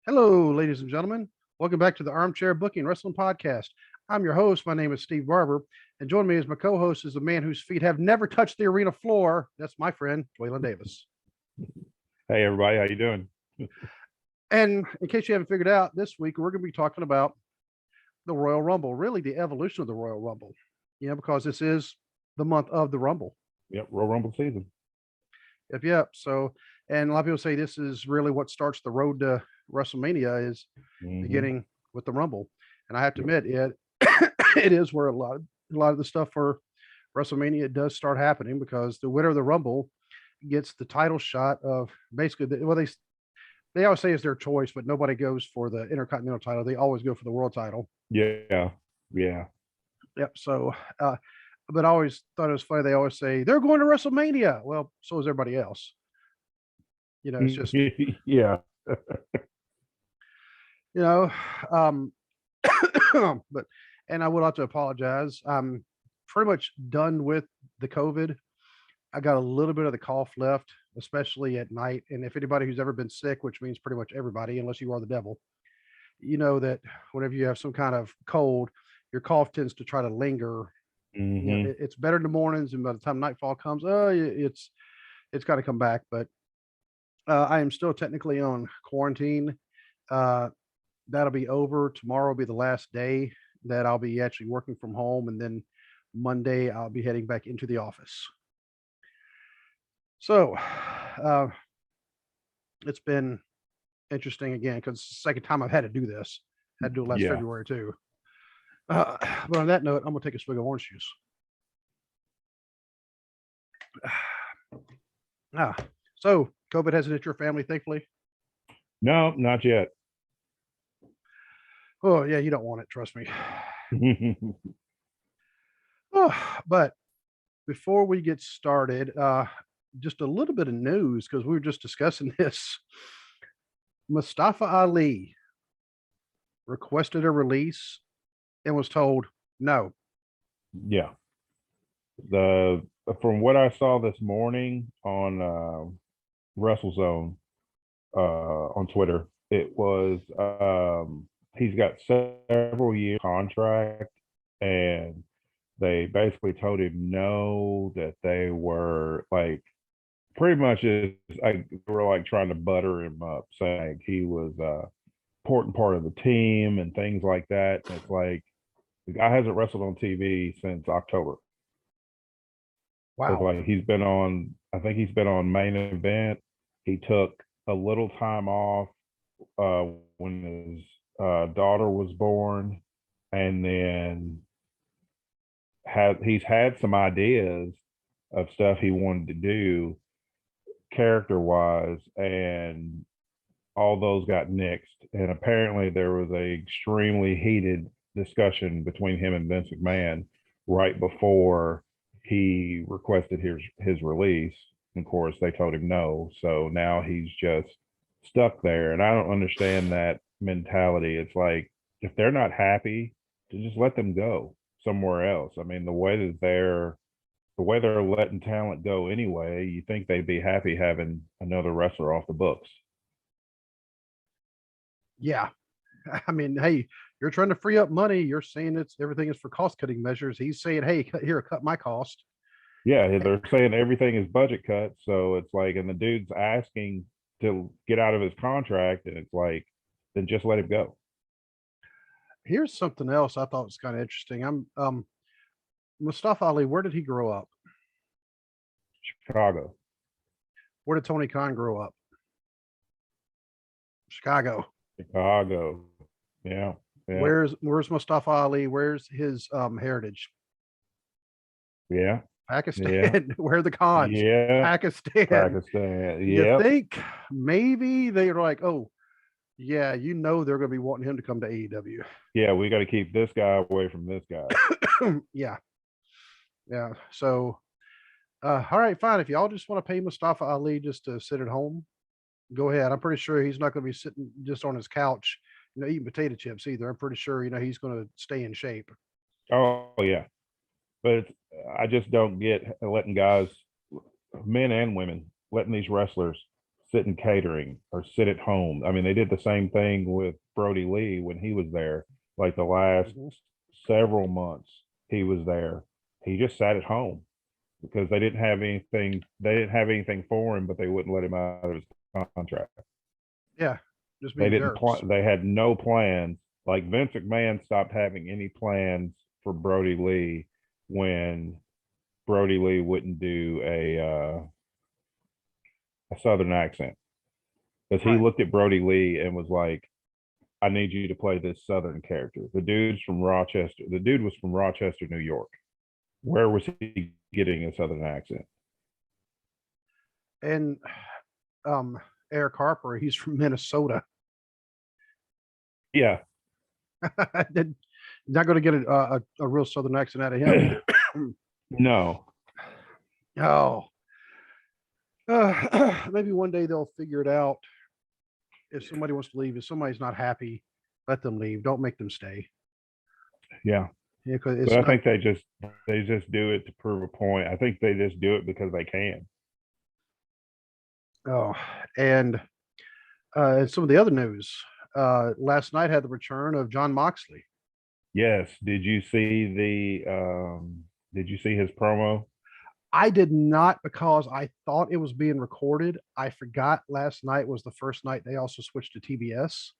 Hello, ladies and gentlemen. Welcome back to the Armchair Booking Wrestling Podcast. I'm your host. My name is Steve Barber, and joining me as my co-host is a man whose feet have never touched the arena floor. That's my friend, Waylon Davis. Hey everybody, how you doing? And in case you haven't figured out, this week we're going to be talking about the Royal Rumble, really the evolution of the Royal Rumble. Because this is the month of the Rumble. Yep, Royal Rumble season. Yep. So, and a lot of people say this is really what starts the road to WrestleMania is beginning with the Rumble. And I have to admit, it is where a lot of the stuff for WrestleMania does start happening, because the winner of the Rumble gets the title shot of basically they always say it's their choice, but nobody goes for the Intercontinental title. They always go for the world title. Yeah. Yep. So, but I always thought it was funny. They always say they're going to WrestleMania. Well, so is everybody else. It's just yeah. um, but and I would like to apologize. I'm pretty much done with the COVID. I got a little bit of the cough left, especially at night. And if anybody who's ever been sick, which means pretty much everybody, unless you are the devil, you know that whenever you have some kind of cold, your cough tends to try to linger. It's better in the mornings, and by the time nightfall comes, it's got to come back. But I am still technically on quarantine. That'll be over. Tomorrow will be the last day that I'll be actually working from home, and then Monday I'll be heading back into the office. So it's been interesting again, because it's the second time I've had to do this. I had to do it last February too. But on that note, I'm gonna take a swig of orange juice. So COVID hasn't hit your family, thankfully. No, not yet. Oh yeah, you don't want it, trust me. But before we get started, just a little bit of news, because we were just discussing this. Mustafa Ali requested a release and was told no. Yeah. From what I saw this morning on WrestleZone on Twitter, it was he's got several year contract, and they basically told him no, that they were like pretty much is like they were like trying to butter him up, saying he was important part of the team and things like that. And it's like the guy hasn't wrestled on TV since October. Wow. It's like I think he's been on Main Event. He took a little time off when his daughter was born, and then he's had some ideas of stuff he wanted to do character wise, and all those got nixed. And apparently there was a extremely heated discussion between him and Vince McMahon right before he requested his release. And of course they told him no, so now he's just stuck there. And I don't understand that mentality. It's like, if they're not happy, to just let them go somewhere else. I mean, the way they're letting talent go anyway, you think they'd be happy having another wrestler off the books. Yeah. I mean, hey, you're trying to free up money. You're saying everything is for cost cutting measures. He's saying, hey, here, cut my cost. Yeah, they're saying everything is budget cut. So it's like, and the dude's asking to get out of his contract, and it's like, then just let him go. Here's something else I thought was kind of interesting. Mustafa Ali, where did he grow up? Chicago. Where did Tony Khan grow up? Chicago. Yeah. Where's Mustafa Ali? Where's his heritage? Yeah. Pakistan. Yeah. Where are the Khans? Yeah. Pakistan. Yeah. You think maybe they're like, oh, yeah, they're going to be wanting him to come to AEW. Yeah, we got to keep this guy away from this guy. Yeah. So, all right, fine. If y'all just want to pay Mustafa Ali just to sit at home, go ahead. I'm pretty sure he's not going to be sitting just on his couch, eating potato chips either. I'm pretty sure, he's going to stay in shape. Oh yeah, but I just don't get letting guys, men and women, letting these wrestlers sit in catering or sit at home. I mean, they did the same thing with Brody Lee when he was there. Like the last Mhm. several months he was there. He just sat at home because they didn't have anything. They didn't have anything for him, but they wouldn't let him out of his contract. Yeah, just They being didn't jerks. plan. They had no plans. Like Vince McMahon stopped having any plans for Brody Lee when Brody Lee wouldn't do a Southern accent because he Right. looked at Brody Lee and was like, "I need you to play this Southern character." The dude's from Rochester. The dude was from Rochester, New York. Where was he getting a Southern accent? And um, Eric Harper, he's from Minnesota. Yeah, Did- Not going to get a real Southern accent out of him either. no, Oh, maybe one day they'll figure it out. If somebody wants to leave, if somebody's not happy, let them leave. Don't make them stay. yeah. Yeah, because But it's I not. think they just do it to prove a point. I think they just do it because they can. Oh, and some of the other news. Last night had the return of John Moxley. Yes. Did you see his promo? I did not because I thought it was being recorded. I forgot last night was the first night they also switched to TBS.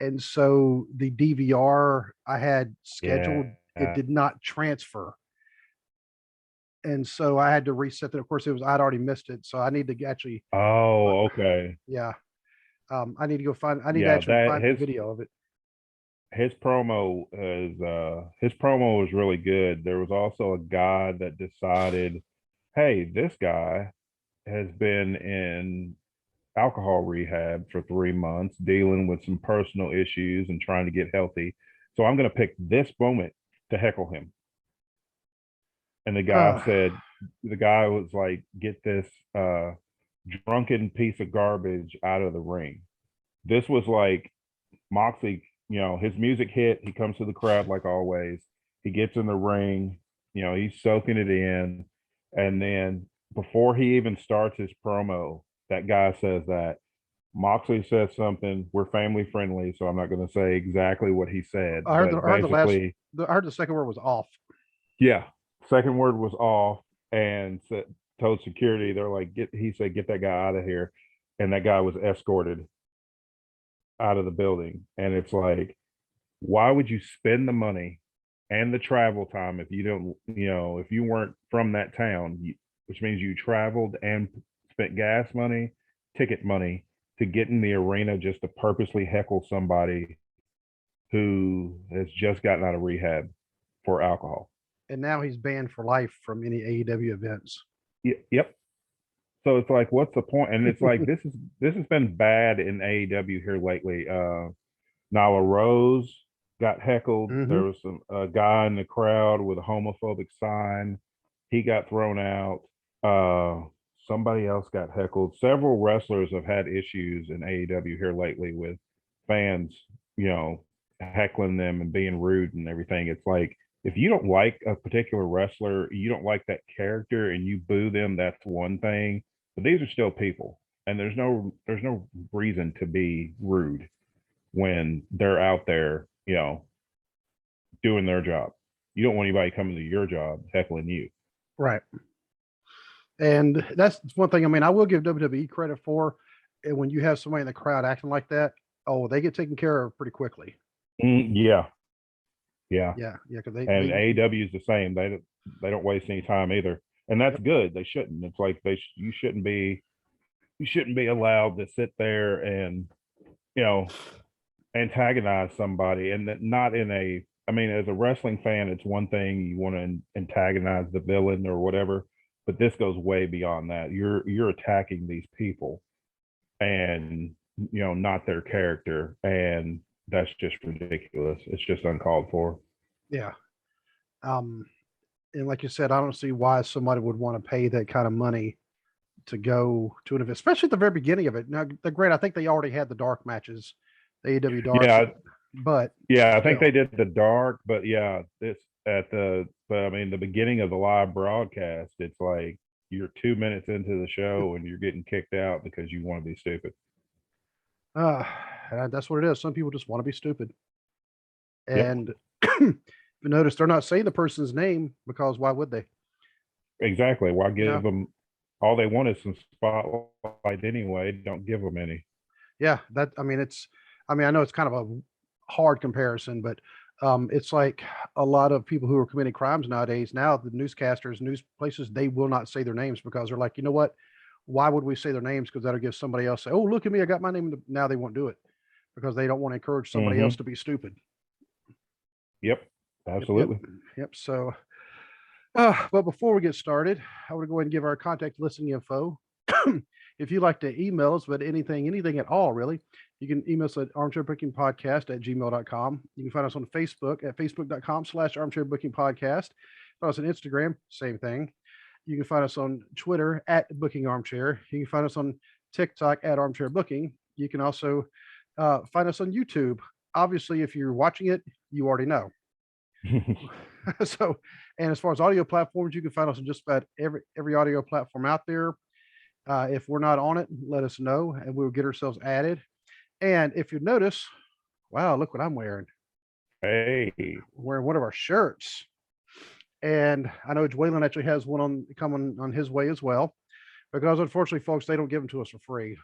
And so the DVR I had scheduled, Yeah. it did not transfer. And so I had to reset it. Of course, I'd already missed it. So I need to actually, Oh, okay. yeah, I need to Yeah, actually that find the video of it. his promo was really good. There was also a guy that decided, hey, this guy has been in alcohol rehab for 3 months, dealing with some personal issues and trying to get healthy. So I'm going to pick this moment to heckle him. And Uh, the guy was like, get this drunken piece of garbage out of the ring. This was like Moxley, his music hit. He comes to the crowd like always. He gets in the ring, he's soaking it in. And then before he even starts his promo, that guy says that Moxley says something. We're family friendly, so I'm not going to say exactly what he said, but I heard the last, basically, I heard the second word was off. yeah. Second word was off and told security, they're like, he said, get that guy out of here. And that guy was escorted out of the building. And it's like, why would you spend the money and the travel time if you don't, if you weren't from that town, which means you traveled and spent gas money, ticket money to get in the arena just to purposely heckle somebody who has just gotten out of rehab for alcohol? And now he's banned for life from any AEW events. Yep. So it's like, what's the point? And it's like this has been bad in AEW here lately. Nyla Rose got heckled. Mm-hmm. There was a guy in the crowd with a homophobic sign. He got thrown out. Somebody else got heckled. Several wrestlers have had issues in AEW here lately with fans, heckling them and being rude and everything. It's like, if you don't like a particular wrestler, you don't like that character and you boo them, that's one thing. But these are still people. And there's no reason to be rude when they're out there, doing their job. You don't want anybody coming to your job heckling you. Right. And that's one thing. I mean, I will give WWE credit for when you have somebody in the crowd acting like that. Oh, they get taken care of pretty quickly. Yeah, yeah. Yeah, yeah, because And they AEW is the same. They don't waste any time either, and that's yep, good. They shouldn't. It's like you shouldn't be allowed to sit there and you know antagonize somebody, and that not in a. I mean, as a wrestling fan, it's one thing you want to antagonize the villain or whatever, but this goes way beyond that. You're attacking these people, and not their character, and that's just ridiculous. It's just uncalled for. yeah. Um, and like you said, I don't see why somebody would want to pay that kind of money to go to an event, especially at the very beginning of it. Now, the great, I think they already had the dark matches, the AEW dark, Yeah, but yeah, I think still, they did the dark, but yeah, this at the but I mean the beginning of the live broadcast, it's like you're 2 minutes into the show and you're getting kicked out because you want to be stupid. That's what it is. Some people just want to be stupid. Yep. And if you notice, they're not saying the person's name because why would they? Exactly. Why You know? give them all they want is some spotlight anyway? Don't give them any. Yeah, I know it's kind of a hard comparison, but it's like a lot of people who are committing crimes nowadays. Now, the newscasters, news places, they will not say their names because they're like, you know what? Why would we say their names? Because that'll give somebody else say, "Oh, look at me, I got my name." Now they won't do it because they don't want to encourage somebody else to be stupid. Yep. Yep, Absolutely. yep. So, but before we get started, I want to go ahead and give our contact listening info. If you'd like to email us, but anything at all, really, you can email us at armchairbookingpodcast@gmail.com. You can find us on Facebook at facebook.com/armchairbookingpodcast. Find us on Instagram, same thing. You can find us on Twitter at Booking Armchair. You can find us on TikTok at Armchair Booking. You can also find us on YouTube. Obviously, if you're watching it, you already know. So, and as far as audio platforms, you can find us on just about every audio platform out there. If we're not on it, let us know and we'll get ourselves added. And if you notice, wow, look what I'm wearing. Hey. Wearing one of our shirts. And I know Dwaylen actually has one coming on his way as well. Because unfortunately, folks, they don't give them to us for free.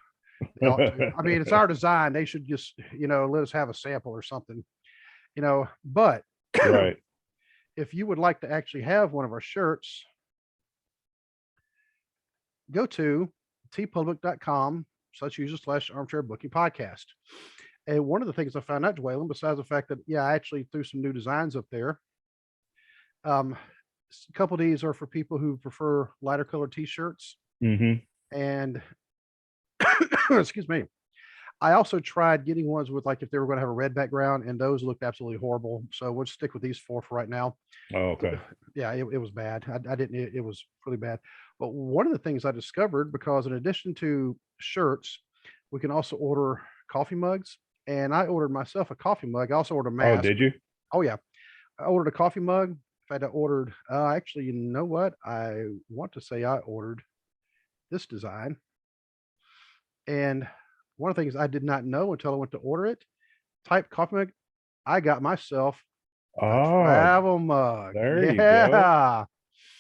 They ought to. I mean, it's our design. They should just, let us have a sample or something. But Right. if you would like to actually have one of our shirts, go to tpublic.com/user/armchair booking podcast. And one of the things I found out, Dwaylen, besides the fact that, I actually threw some new designs up there. A couple of these are for people who prefer lighter colored t-shirts. And excuse me. I also tried getting ones with like if they were going to have a red background, and those looked absolutely horrible. So we'll stick with these four for right now. Oh, okay. Yeah, it was bad. I didn't. It was really bad. But one of the things I discovered, because in addition to shirts, we can also order coffee mugs. And I ordered myself a coffee mug. I also ordered a Oh, mask. did you? Oh yeah, I ordered a coffee mug. In fact, I ordered. Actually, you know what? I want to say I ordered this design. And one of the things I did not know until I went to order it, type coffee mug, I got myself a travel mug. There you go. Yeah.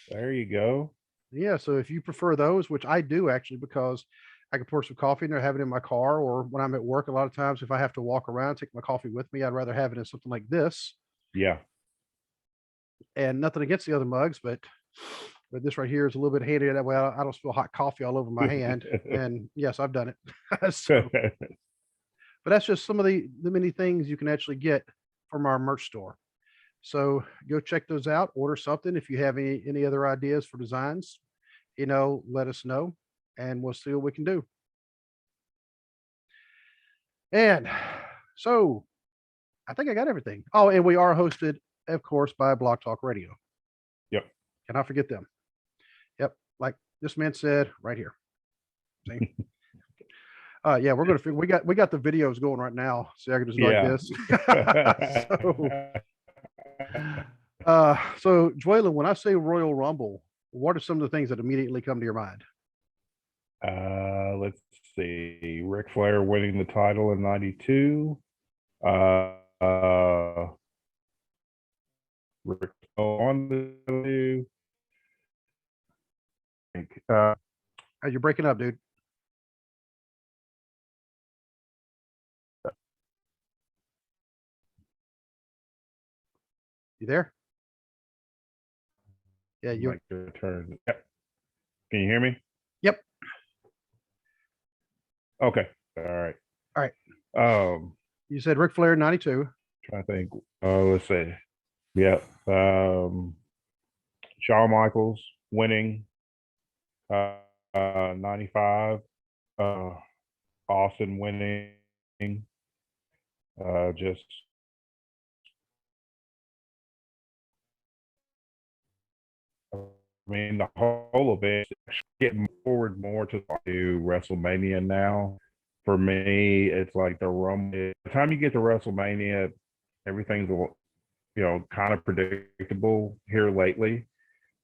There you go. Yeah. So if you prefer those, which I do actually, because I can pour some coffee in there, have it in my car, or when I'm at work, a lot of times if I have to walk around, take my coffee with me, I'd rather have it in something like this. Yeah. And nothing against the other mugs, but this right here is a little bit handy. That way I don't spill hot coffee all over my hand. And yes, I've done it. So, but that's just some of the many things you can actually get from our merch store. So go check those out, order something. If you have any other ideas for designs, let us know and we'll see what we can do. And so I think I got everything. Oh, and we are hosted, of course, by Blog Talk Radio. Yep. Cannot forget them. Yep. Like this man said right here. See? Yeah, we're gonna we got the videos going right now. See, I can just go like this. So Dwaylen, when I say Royal Rumble, what are some of the things that immediately come to your mind? Let's see. Ric Flair winning the title in '92. Ric on the You're breaking up, dude. You there? Yeah, you. Turn. Yep. Can you hear me? Yep. Okay. All right. All right. You said Ric Flair 92. Trying to think. Let's see. Yep. Shawn Michaels winning 95. Austin winning. Just I mean, the whole event getting forward more to WrestleMania now. For me, it's like the Rumble. By the time you get to WrestleMania, everything's kind of predictable here lately.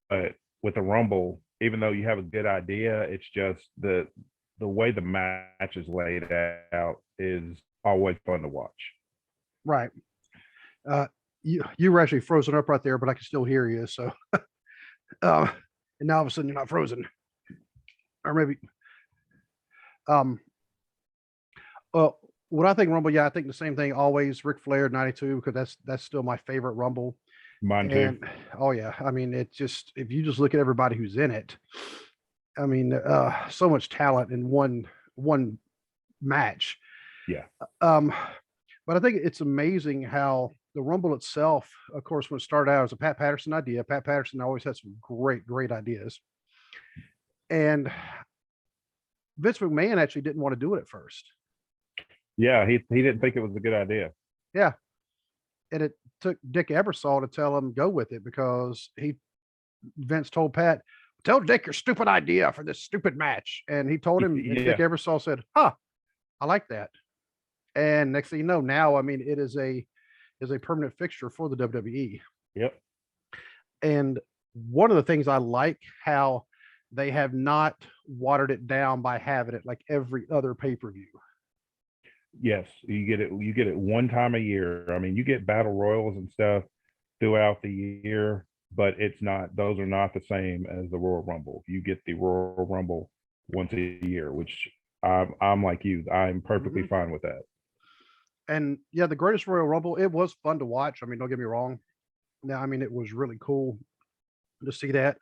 But with the Rumble, even though you have a good idea, it's just the way the match is laid out is always fun to watch. Right. Uh, you were actually frozen up right there, but I can still hear you. So, and now all of a sudden you're not frozen, or maybe. Um, well, what I think Rumble, yeah, I think the same thing. Always Ric Flair '92 because that's still my favorite Rumble. Mine too. And oh yeah, I mean, it just if you just look at everybody who's in it, I mean, so much talent in one match. Yeah. Um, but I think it's amazing how the Rumble itself, of course, when it started out as a Pat Patterson idea, Pat Patterson always had some great ideas. And Vince McMahon actually didn't want to do it at first. Yeah, he didn't think it was a good idea. Yeah. And it took Dick Ebersol to tell him go with it because Vince told Pat, tell Dick your stupid idea for this stupid match. And he told him, and Dick Ebersol said, huh, I like that. And next thing you know, now, I mean, it is a permanent fixture for the WWE. Yep. And one of the things I like how they have not watered it down by having it like every other pay-per-view. Yes, you get it one time a year. I mean, you get battle royals and stuff throughout the year, but those are not the same as the Royal Rumble. You get the Royal Rumble once a year, which I'm like you, I'm perfectly fine with that. And yeah, the Greatest Royal Rumble, it was fun to watch. I mean, don't get me wrong. Now, I mean, it was really cool to see that,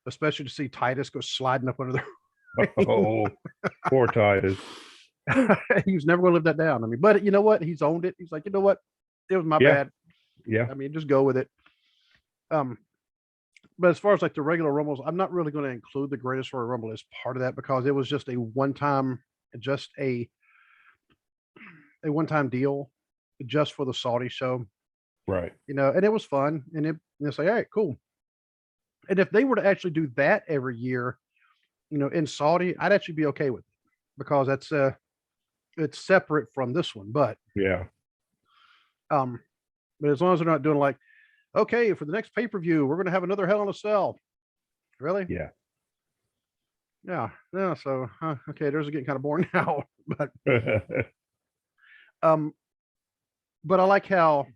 especially to see Titus go sliding up under the Oh, poor Titus. he was never going to live that down. I mean, but you know what? He's owned it. He's like, you know what? It was my bad. Yeah. I mean, just go with it. But as far as like the regular Rumbles, I'm not really going to include the Greatest Royal Rumble as part of that because it was just a one-time deal just for the Saudi show. Right. You know, and it was fun. And it's like, all right, cool. And if they were to actually do that every year, you know, in Saudi, I'd actually be okay with it because it's separate from this one. But but as long as they're not doing like, okay, for the next pay-per-view, we're going to have another Hell in a Cell. Really? Yeah. Yeah. So, okay, there's getting kind of boring now. But but I like how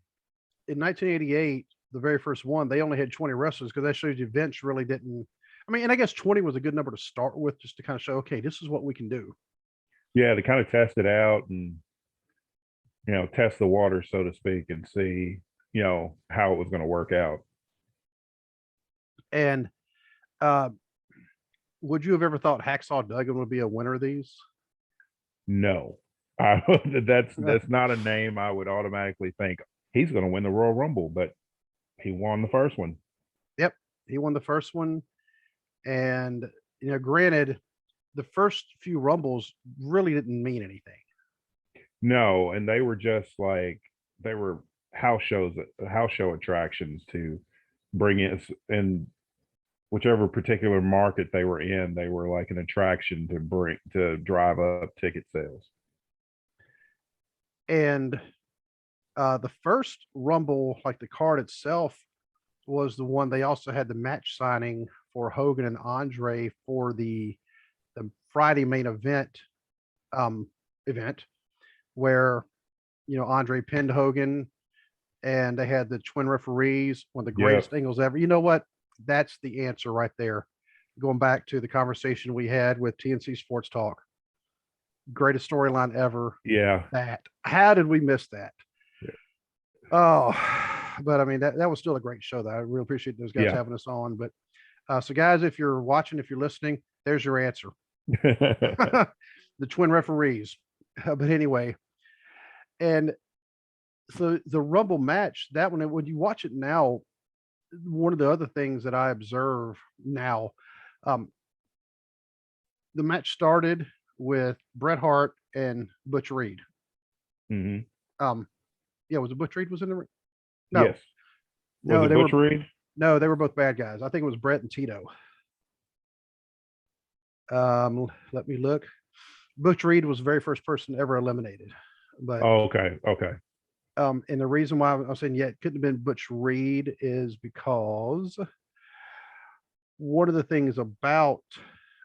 in 1988, the very first one, they only had 20 wrestlers because that shows you Vince really didn't. I mean, and I guess 20 was a good number to start with, just to kind of show, okay, this is what we can do. Yeah, to kind of test it out and test the water, so to speak, and see how it was going to work out. And would you have ever thought Hacksaw Duggan would be a winner of these? No, that's not a name I would automatically think he's going to win the Royal Rumble, but he won the first one. Yep, he won the first one, and granted, the first few Rumbles really didn't mean anything. No, and they were just like they were house show attractions to bring in whichever particular market they were in. They were like an attraction to drive up ticket sales. And the first Rumble, like the card itself, was the one they also had the match signing for Hogan and Andre for the Friday main event where Andre pinned Hogan and they had the twin referees, one of the greatest angles ever. You know what? That's the answer right there. Going back to the conversation we had with TNC Sports Talk. Greatest storyline ever. Yeah. How did we miss that? Yeah. Oh, but I mean, that was still a great show though. I really appreciate those guys having us on. But so guys, if you're watching, if you're listening, there's your answer. The twin referees. But anyway, and so the Rumble match, that one, when you watch it now, one of the other things that I observe now, the match started with Bret Hart and Butch Reed. Mm-hmm. Was it Butch Reed was in the ring? No. Yes. No, they Butch Reed? No, they were both bad guys. I think it was Bret and Tito. Let me look. Butch Reed was the very first person ever eliminated. But okay. And the reason why I was saying it couldn't have been Butch Reed is because one of the things about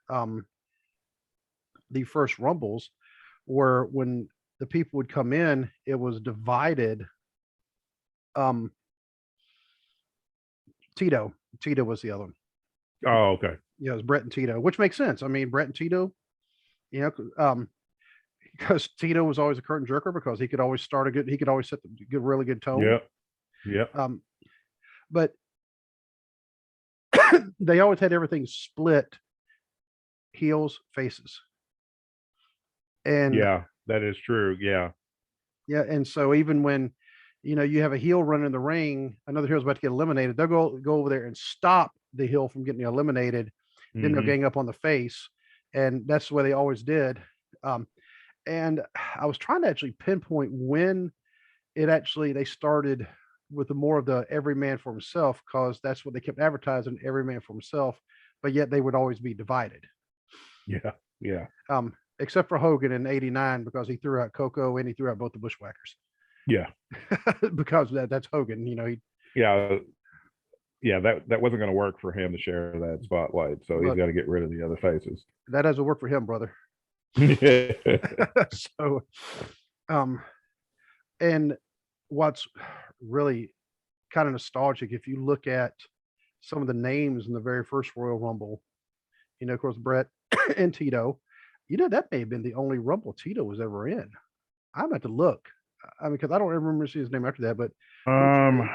um, the first Rumbles were when the people would come in, it was divided. Um, Tito was the other one. Oh, okay. Yeah, it was Bret and Tito, which makes sense. I mean, Bret and Tito, you know, because Tito was always a curtain jerker because he could always start a good, he could always set the good, really good tone. Yep. Yep. Um, but they always had everything split heels, faces. And Yeah, that is true. Yeah. yeah, and so even when you have a heel running in the ring, another heel's about to get eliminated, they'll go over there and stop the heel from getting eliminated. Then they'll Hmm. gang up on the face, and that's the way they always did. Um, and I was trying to actually pinpoint when it actually they started with the more of the every man for himself because that's what they kept advertising, every man for himself, but yet they would always be divided. Yeah. Yeah. Except for Hogan in '89 because he threw out Coco and he threw out both the Bushwhackers. Yeah. Because that's Hogan, he Yeah. Yeah. That wasn't going to work for him to share that spotlight. So he's look, got to get rid of the other faces. that doesn't work for him, brother. Yeah. So, um, and what's really kind of nostalgic, if you look at some of the names in the very first Royal Rumble, of course, Bret and Tito, that may have been the only Rumble Tito was ever in. I'm about to look. I mean, because I don't remember seeing his name after that, but Butch Um, Reed,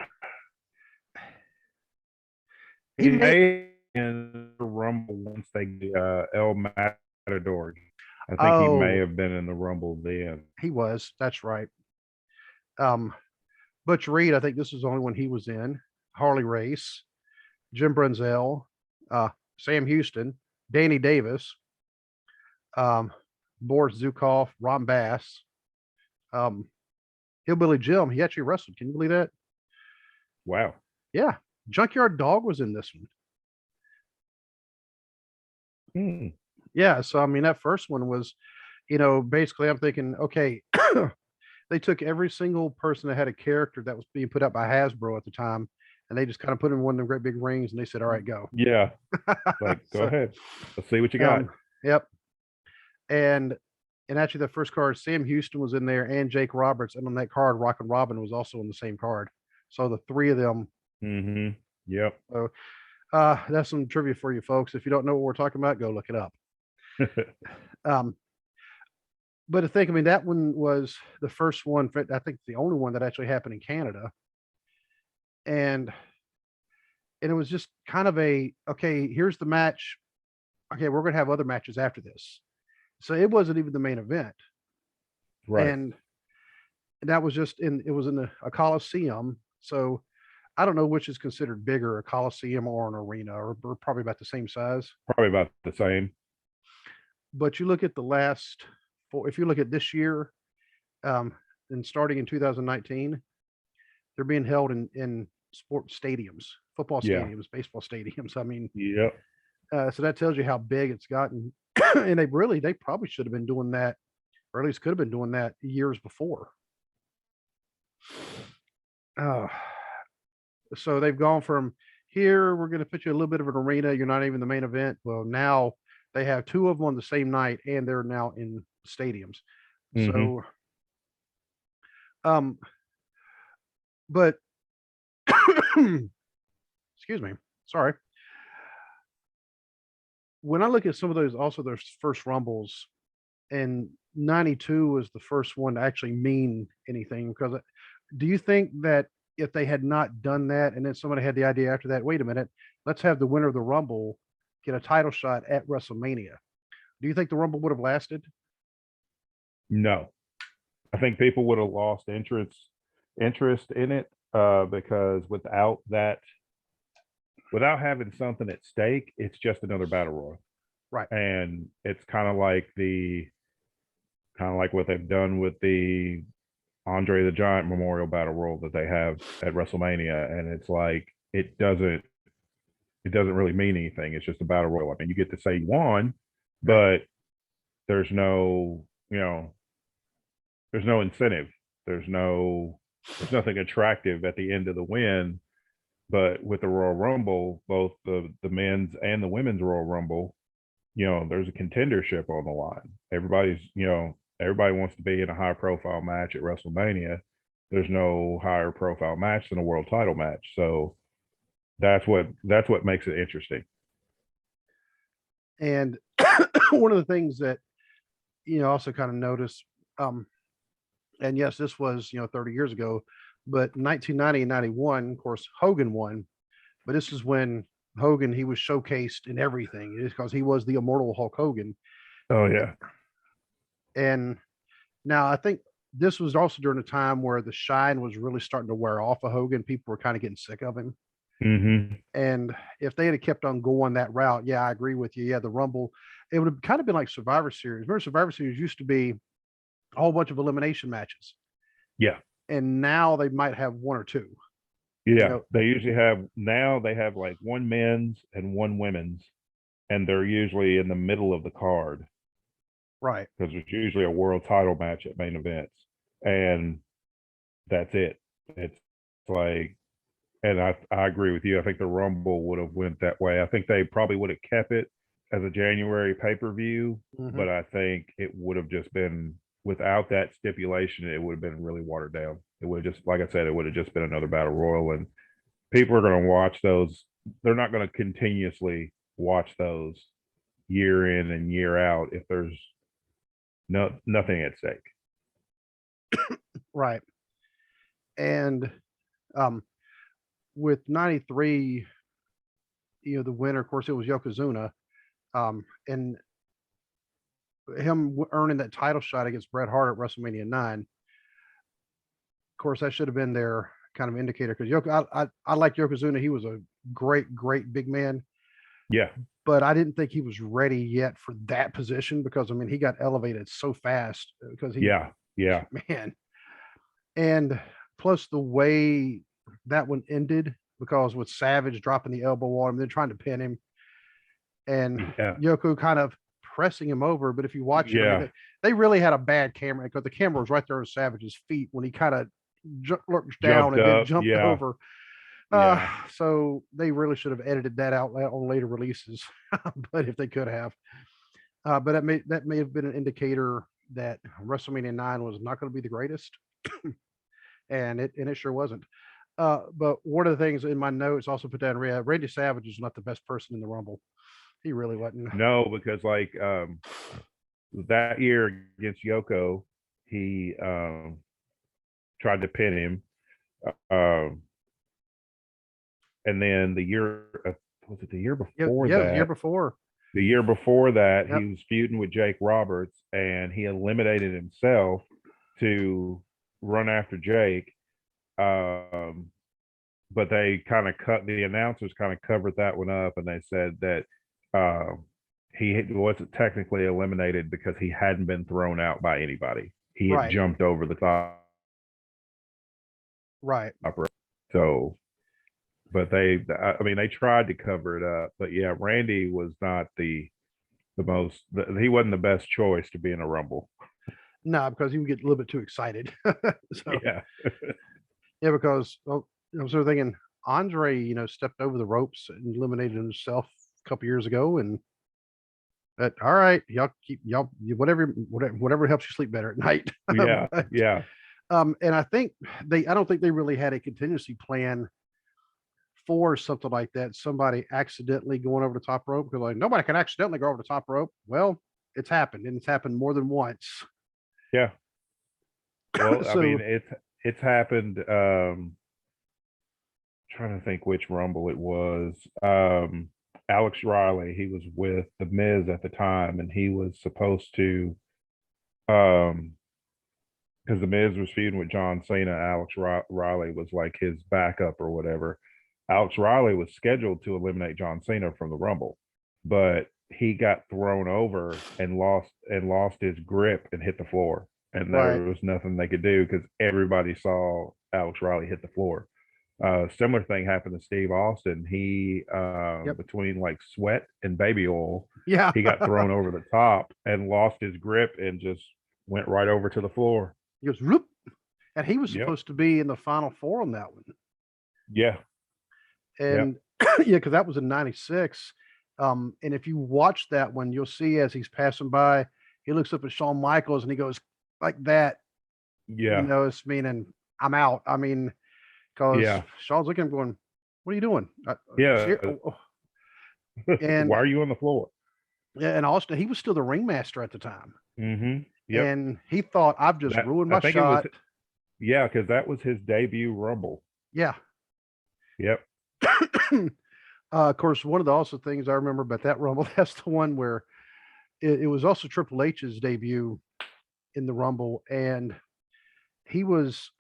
he he may. may in the Rumble once they El Matador. I think he may Oh, have been in the Rumble then. he was. That's right. Um, Butch Reed, I think this is the only one he was in. Harley Race, Jim Brunzell, uh, Sam Houston, Danny Davis, um, Boris Zukov, Ron Bass, um, Hillbilly Jim. He actually wrestled. Can you believe that? Wow. Yeah. Junkyard Dog was in this one. Hmm. Yeah. So, I mean, that first one was, basically I'm thinking, okay, they took every single person that had a character that was being put out by Hasbro at the time, and they just kind of put in one of them great big rings, and they said, "All right, go." Yeah. Like, go So, ahead. Let's see what you got. yep. And actually, the first card, Sam Houston was in there, and Jake Roberts, and on that card, Rock and Robin was also in the same card. So the three of them. Mm-hmm. Yep. So that's some trivia for you folks. If you don't know what we're talking about, go look it up. Um, but to think, I mean, that one was the first one. I think the only one that actually happened in Canada, and it was just kind of a okay. Here's the match. Okay, we're going to have other matches after this. So it wasn't even the main event, Right. and that was just in. It was in a coliseum. So I don't know which is considered bigger, a coliseum or an arena, or probably about the same size. Probably about the same. But you look at the last four. If you look at this year, um, and starting in 2019, they're being held in sports stadiums, football Yeah. stadiums, baseball stadiums. I mean, Yep. so that tells you how big it's gotten. And they probably should have been doing that, or at least could have been doing that years before. Uh, so they've gone from here, we're going to put you a little bit of an arena. You're not even the main event. Well, now they have two of them on the same night, and they're now in stadiums. Mm-hmm. So, um, but excuse me, sorry. When I look at some of those, also those first rumbles, and '92 was the first one to actually mean anything. Because do you think that if they had not done that, and then somebody had the idea after that, wait a minute, let's have the winner of the Rumble get a title shot at WrestleMania? Do you think the Rumble would have lasted? No. I think people would have lost interest in it because without having something at stake, it's just another battle royal. Right. And it's kind of like what they've done with the Andre the Giant Memorial Battle Royal that they have at WrestleMania. And it's like it doesn't really mean anything. It's just a battle royal. I mean, you get to say you won, Right. but there's no, there's no incentive. There's nothing attractive at the end of the win But with the Royal Rumble, both the men's and the women's Royal Rumble, there's a contendership on the line. Everybody wants to be in a high profile match at WrestleMania. There's no higher profile match than a world title match. So that's what makes it interesting. And one of the things that also kind of noticed, and yes, this was 30 years ago, but 1990 and 91, of course, Hogan won, but this is when Hogan, he was showcased in everything. It's because he was the immortal Hulk Hogan. Oh yeah. And now I think this was also during a time where the shine was really starting to wear off of Hogan. People were kind of getting sick of him. Mm-hmm. And if they had kept on going that route, yeah, I agree with you. Yeah, the Rumble, it would have kind of been like Survivor Series. Remember, Survivor Series used to be a whole bunch of elimination matches. Yeah. And now they might have one or two. Yeah. They usually have, now they have like one men's and one women's, and they're usually in the middle of the card. Right. Because it's usually a world title match at main events. And that's it. It's like, and I agree with you. I think the Rumble would have went that way. I think they probably would have kept it as a January pay-per-view, but I think it would have just been, without that stipulation, it would have been really watered down. It would have just, like I said, it would have just been another battle royal, and people are going to watch those. They're not going to continuously watch those year in and year out if there's nothing at stake. Right. And with 93, the winner, of course, it was Yokozuna. And him earning that title shot against Bret Hart at WrestleMania 9. Of course, that should have been their kind of indicator, because I like Yokozuna. He was a great, great big man. Yeah. But I didn't think he was ready yet for that position, because he got elevated so fast because yeah. Man. And plus the way that one ended, because with Savage dropping the elbow on him, then trying to pin him, and Yoko kind of pressing him over. But if you watch it, they really had a bad camera, because the camera was right there on Savage's feet when he kind of lurched down and then jumped over. So they really should have edited that out on later releases, but if they could have, but that may have been an indicator that WrestleMania 9 was not going to be the greatest, and it sure wasn't. But one of the things in my notes also put down, Randy Savage is not the best person in the Rumble. He really wasn't. No, because like that year against Yoko, he tried to pin him. And then the year, was it the year before that? The year before. The year before that, he was feuding with Jake Roberts, and he eliminated himself to run after Jake. But they kind of the announcers kind of covered that one up, and they said that he wasn't technically eliminated because he hadn't been thrown out by anybody. He had jumped over the top. Right. So, but they tried to cover it up. But yeah, Randy was not he wasn't the best choice to be in a Rumble. No, because he would get a little bit too excited. Yeah. Yeah, because I was sort of thinking Andre, stepped over the ropes and eliminated himself a couple years ago, and that, all right, y'all whatever helps you sleep better at night. Yeah. Yeah. And I don't think they really had a contingency plan for something like that. Somebody accidentally going over the top rope, because like nobody can accidentally go over the top rope. Well, it's happened, and it's happened more than once. Yeah. Well, so, it's happened. Trying to think which Rumble it was. Alex Riley, he was with The Miz at the time, and he was supposed to, because The Miz was feuding with John Cena, Alex Riley was like his backup or whatever. Alex Riley was scheduled to eliminate John Cena from the Rumble, but he got thrown over and lost his grip and hit the floor. And there was nothing they could do because everybody saw Alex Riley hit the floor. Similar thing happened to Steve Austin. He between like sweat and baby oil, he got thrown over the top and lost his grip and just went right over to the floor. He goes, whoop, and he was supposed to be in the final four on that one. Yeah. Yep. And yeah, because that was in '96. And if you watch that one, you'll see as he's passing by, he looks up at Shawn Michaels and he goes like that, Yeah. it's meaning I'm out. I mean, because Yeah. Shawn's looking at him going, "What are you doing?" Yeah. And Why are you on the floor? yeah, and Austin, he was still the ringmaster at the time, Yep. and he thought, "I've just That ruined I my think it was shot." yeah, because that was his debut Rumble. Yeah. Yep. Of course, one of the also things I remember about that Rumble, that's the one where it was also Triple H's debut in the Rumble, and he was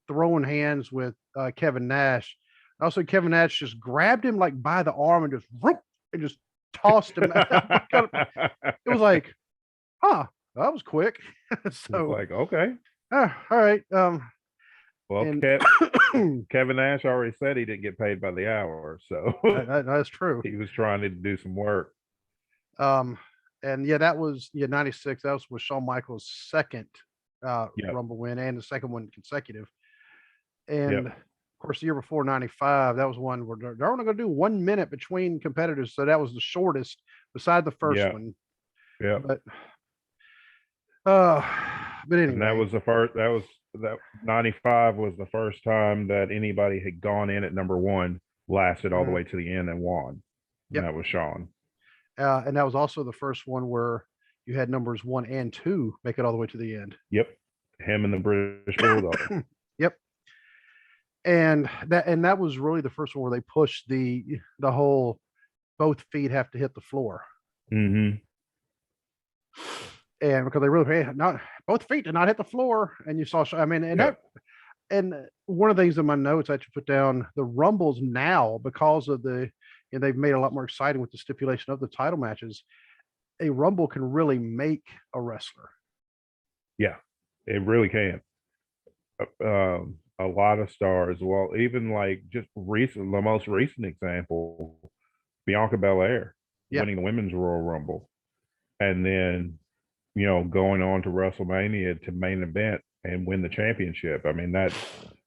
throwing hands with Kevin Nash. Also, Kevin Nash just grabbed him like by the arm and just whoop, and just tossed him. It was like, huh, that was quick. It's So, like, okay. all right. Well, And Kevin Nash already said he didn't get paid by the hour, so that's true. he was trying to do some work. Um, and yeah, that was '96. That was with Shawn Michaels' second Yep. Rumble win and the second one consecutive. And Yep. of course, the year before '95, that was one where they're only going to do 1 minute between competitors, so that was the shortest beside the first Yeah. one. Yep. But uh, but And that anyway, was the first. That 95 was the first time that anybody had gone in at number one, lasted all the mhm, way to the end, and won. And yep. that was Sean. And that was also the first one where you had numbers 1 and 2 make it all the way to the end. Yep. Him and the British Bulldog. Yep. And that was really the first one where they pushed the whole both feet have to hit the floor. Mm-hmm. And because they really not both feet did not hit the floor, and you saw. I mean, and Yeah. that and one of the things in my notes I actually put down the rumbles now because of they've made it a lot more exciting with the stipulation of the title matches. A rumble can really make a wrestler. Yeah. It really can. A lot of stars. Well, even like just the most recent example, Bianca Belair Yeah, winning the women's Royal Rumble, and then going on to WrestleMania to main event and win the championship. I mean, that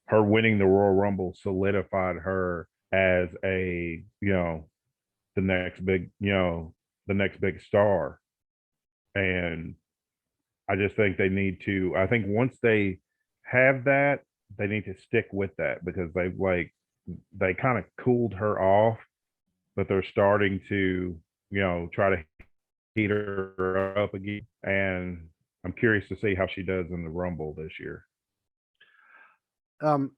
her winning the Royal Rumble solidified her as the next big, the next big star. And I just think they need to. I think once they have that, they need to stick with that because they kind of cooled her off, but they're starting to try to heat her up again. And I'm curious to see how she does in the Rumble this year. um,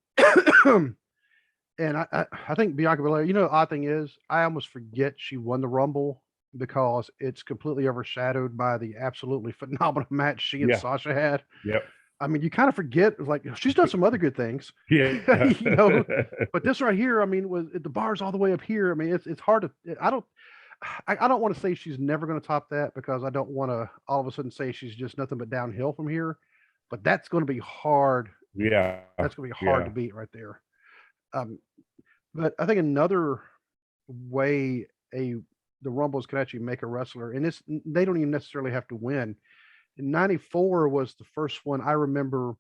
and I think Bianca Belair. The odd thing is, I almost forget she won the Rumble because it's completely overshadowed by the absolutely phenomenal match she and Yeah. Sasha had. Yep. I mean, you kind of forget, like, she's done some other good things, Yeah. but this right here, I mean, the bar's all the way up here. I mean, it's hard to, I don't want to say she's never going to top that because I don't want to all of a sudden say she's just nothing but downhill from here, but that's going to be hard. Yeah. That's going to be hard Yeah. to beat right there. Um, but I think another way the Rumbles can actually make a wrestler, and they don't even necessarily have to win. In '94 was the first one I remember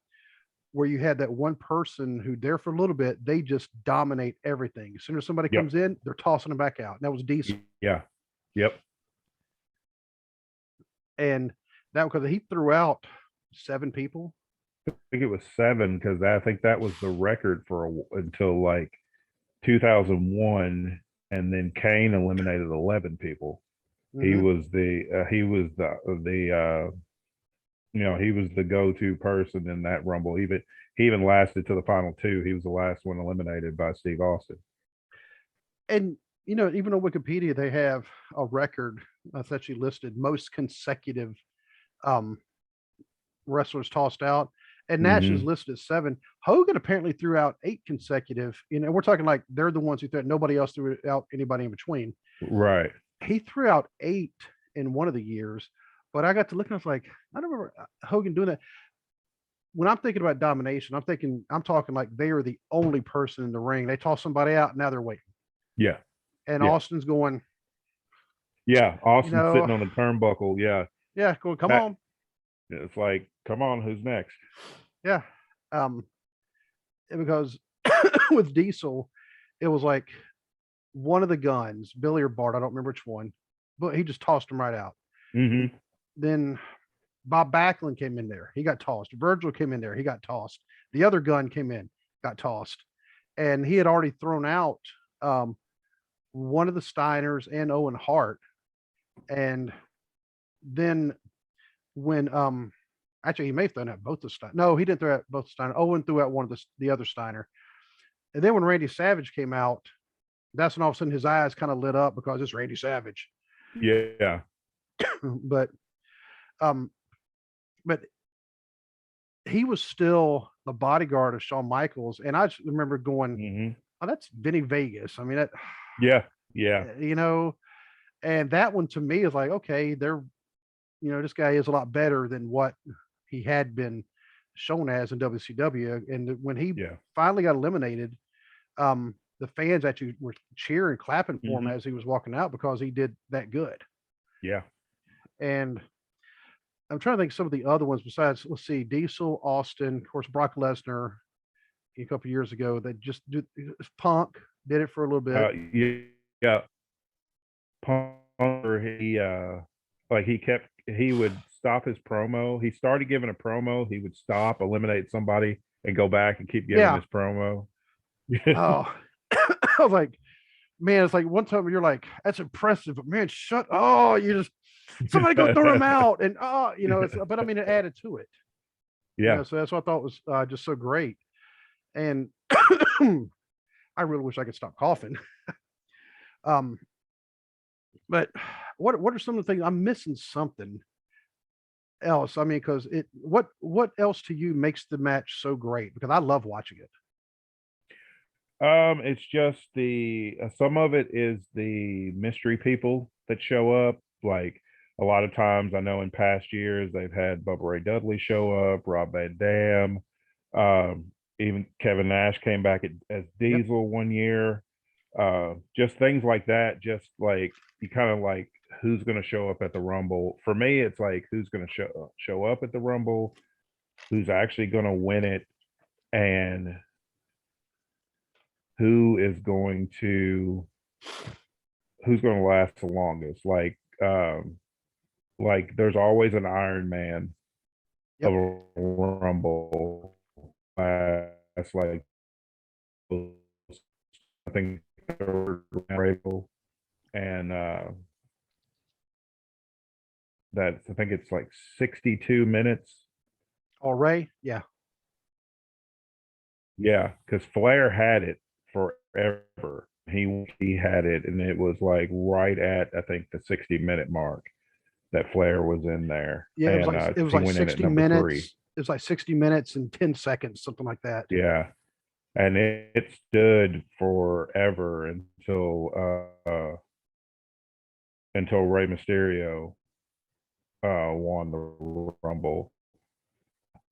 where you had that one person who there for a little bit, they just dominate everything. As soon as somebody Yep. comes in, they're tossing them back out. And that was Diesel. Yeah. Yep. And that because he threw out 7 people. I think it was 7 because I think that was the record until like 2001, and then Kane eliminated 11 people. He Mhm. was he was the go-to person in that Rumble. He even lasted to the final 2. He was the last one eliminated by Steve Austin. And even on Wikipedia, they have a record that's actually listed most consecutive um, wrestlers tossed out. And Nash is Mm-hmm. listed as 7. Hogan apparently threw out 8 consecutive. We're talking like they're the ones who threw. Nobody else threw out anybody in between. Right. He threw out 8 in one of the years, but I got to look and I was like, I don't remember Hogan doing that. When I'm thinking about domination, I'm talking like they are the only person in the ring. They toss somebody out, now they're waiting. Yeah. And Yeah. Austin's going, Yeah. Austin sitting on the turnbuckle. Yeah. Yeah, going, come on. It's like, come on, who's next? Yeah. Because with Diesel, it was like one of the guns, Billy or Bart, I don't remember which one, but he just tossed him right out. Mm-hmm. Then Bob Backlund came in there. He got tossed. Virgil came in there. He got tossed. The other gun came in, got tossed. And he had already thrown out um, one of the Steiners and Owen Hart. And then when actually he may have thrown out both the Steiner. No, he didn't throw out both the Steiner. Owen threw out one of the other Steiner. And then when Randy Savage came out, that's when all of a sudden his eyes kind of lit up because it's Randy Savage. Yeah. But um, but he was still the bodyguard of Shawn Michaels, and I just remember going, Mm-hmm. "Oh, that's Vinny Vegas." I mean, that, Yeah. Yeah. you know, and that one to me is like, okay, they're, this guy is a lot better than what he had been shown as in WCW. And when he Yeah. finally got eliminated, the fans actually were cheering, clapping for him Mm-hmm. as he was walking out because he did that good. Yeah. And I'm trying to think some of the other ones besides, let's see, Diesel, Austin, of course, Brock Lesnar a couple years ago. They just do Punk did it for a little bit. Yeah. Yeah. Punker, like he would stop his promo. He started giving a promo, he would stop, eliminate somebody, and go back and keep giving Yeah. his promo. Oh, I was like, man, it's like one time you're like, that's impressive, but man, you just somebody go throw him out, and but I mean, it added to it. Yeah. So that's what I thought was just so great, and I really wish I could stop coughing. Um, but what are some of the things I'm missing? Something else? I mean, because what else to you makes the match so great? Because I love watching it. It's just some of it is the mystery people that show up. Like a lot of times, I know in past years they've had Bubba Ray Dudley show up, Rob Van Dam, even Kevin Nash came back as Yep. Diesel one year. Just things like that. Just like you kind of like who's going to show up at the Rumble. For me, it's like who's going to show up at the Rumble, who's actually going to win it, and who's going to last the longest. Like there's always an Iron Man Yep. of a Rumble. That's like I think and I think it's like 62 minutes. Oh, Ray, yeah. Yeah, because Flair had it forever. He had it, and it was like right at I think the 60-minute mark that Flair was in there. Yeah, And it was he like went in at 60 number minutes. 3. It was like 60 minutes and 10 seconds, something like that. Yeah, and it stood forever until Rey Mysterio won the Rumble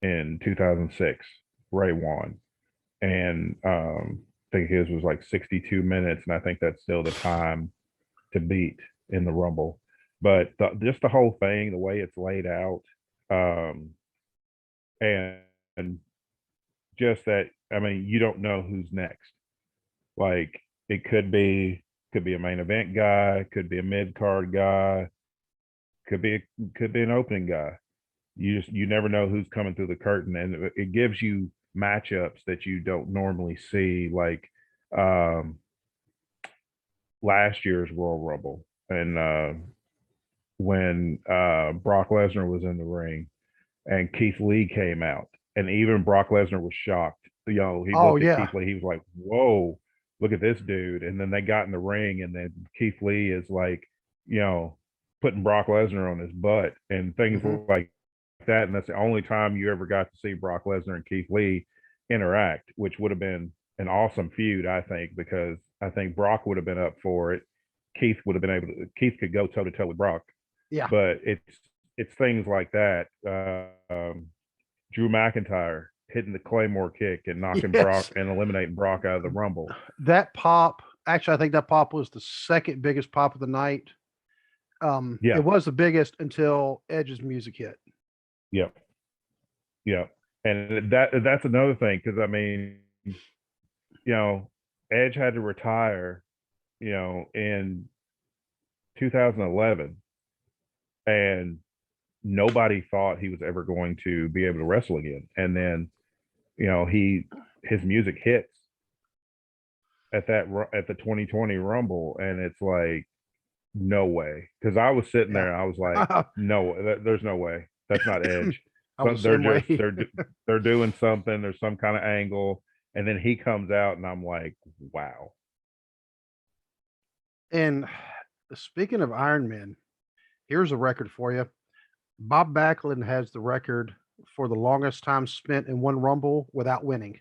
in 2006. Ray won, and I think his was like 62 minutes, and I think that's still the time to beat in the Rumble. But just the whole thing, the way it's laid out, um, and just that, I mean, you don't know who's next. Like it could be a main event guy, could be a mid card guy, could be an opening guy. You never know who's coming through the curtain, and it gives you matchups that you don't normally see, like um, last year's Royal Rumble, and when Brock Lesnar was in the ring and Keith Lee came out, and even Brock Lesnar was shocked. He Oh, looked at yeah. Keith Lee, he was like, "Whoa, look at this dude!" And then they got in the ring, and then Keith Lee is like, putting Brock Lesnar on his butt and things Mhm. like that. And that's the only time you ever got to see Brock Lesnar and Keith Lee interact, which would have been an awesome feud, I think, because I think Brock would have been up for it. Keith could go toe to toe with Brock, Yeah. but it's things like that. Drew McIntyre hitting the Claymore kick and knocking Brock Yes. and eliminating Brock out of the Rumble. That pop, actually, I think that pop was the second biggest pop of the night. Yeah. It was the biggest until Edge's music hit. Yep. Yep. And that's another thing, because I mean, Edge had to retire, in 2011, and nobody thought he was ever going to be able to wrestle again. And then, his music hits at the 2020 Rumble, and it's like, no way. Because I was sitting there, and I was like, no, there's no way. That's not Edge. I So was the same way. they're doing something. There's some kind of angle, and then he comes out, and I'm like, wow. And speaking of Iron Men, here's a record for you. Bob Backlund has the record for the longest time spent in one Rumble without winning.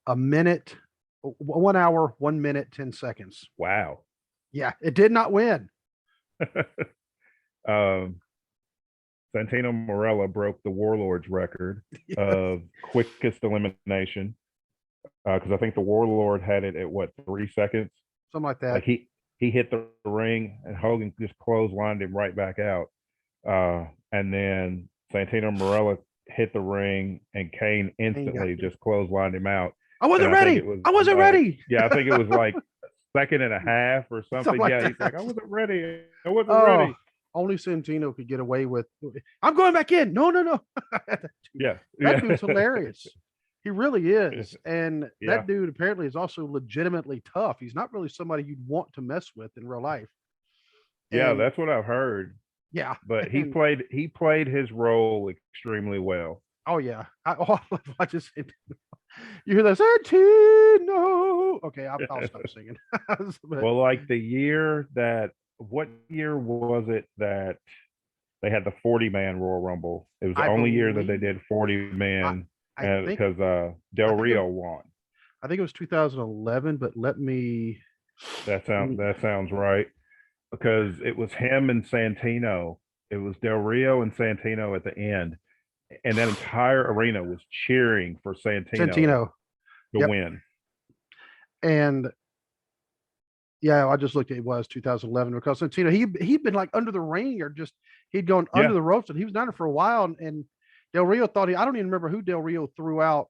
1 hour, 1 minute, 10 seconds. Wow. Yeah, it did not win. Santino Marella broke the Warlord's record of quickest elimination, because I think the Warlord had it at 3 seconds, something like that. Like he hit the ring, and Hogan just clotheslined him right back out, and then Santino Marella hit the ring, and Kane instantly just clotheslined him out. I wasn't ready. I wasn't ready. Yeah, I think it was like second and a half or something. Like yeah, that. He's like, I wasn't ready. I wasn't ready. Only Santino could get away with, I'm going back in. No. Yeah. That dude's hilarious. He really is. And that dude apparently is also legitimately tough. He's not really somebody you'd want to mess with in real life. Yeah, that's what I've heard. Yeah. But he played his role extremely well. Oh yeah. I just you hear that Santino. Okay, I'll stop singing. Well, like what year was it that they had the 40-man Royal Rumble? It was the only year that they did 40-man, because Del Rio won. I think it was 2011, but let me. That sounds right, because it was him and Santino. It was Del Rio and Santino at the end, and that entire arena was cheering for Santino to win. And yeah, I just looked at it was 2011, because Santino, he'd been like under the ring, or just he'd gone under the ropes, and he was down there for a while, and Del Rio thought I don't even remember who Del Rio threw out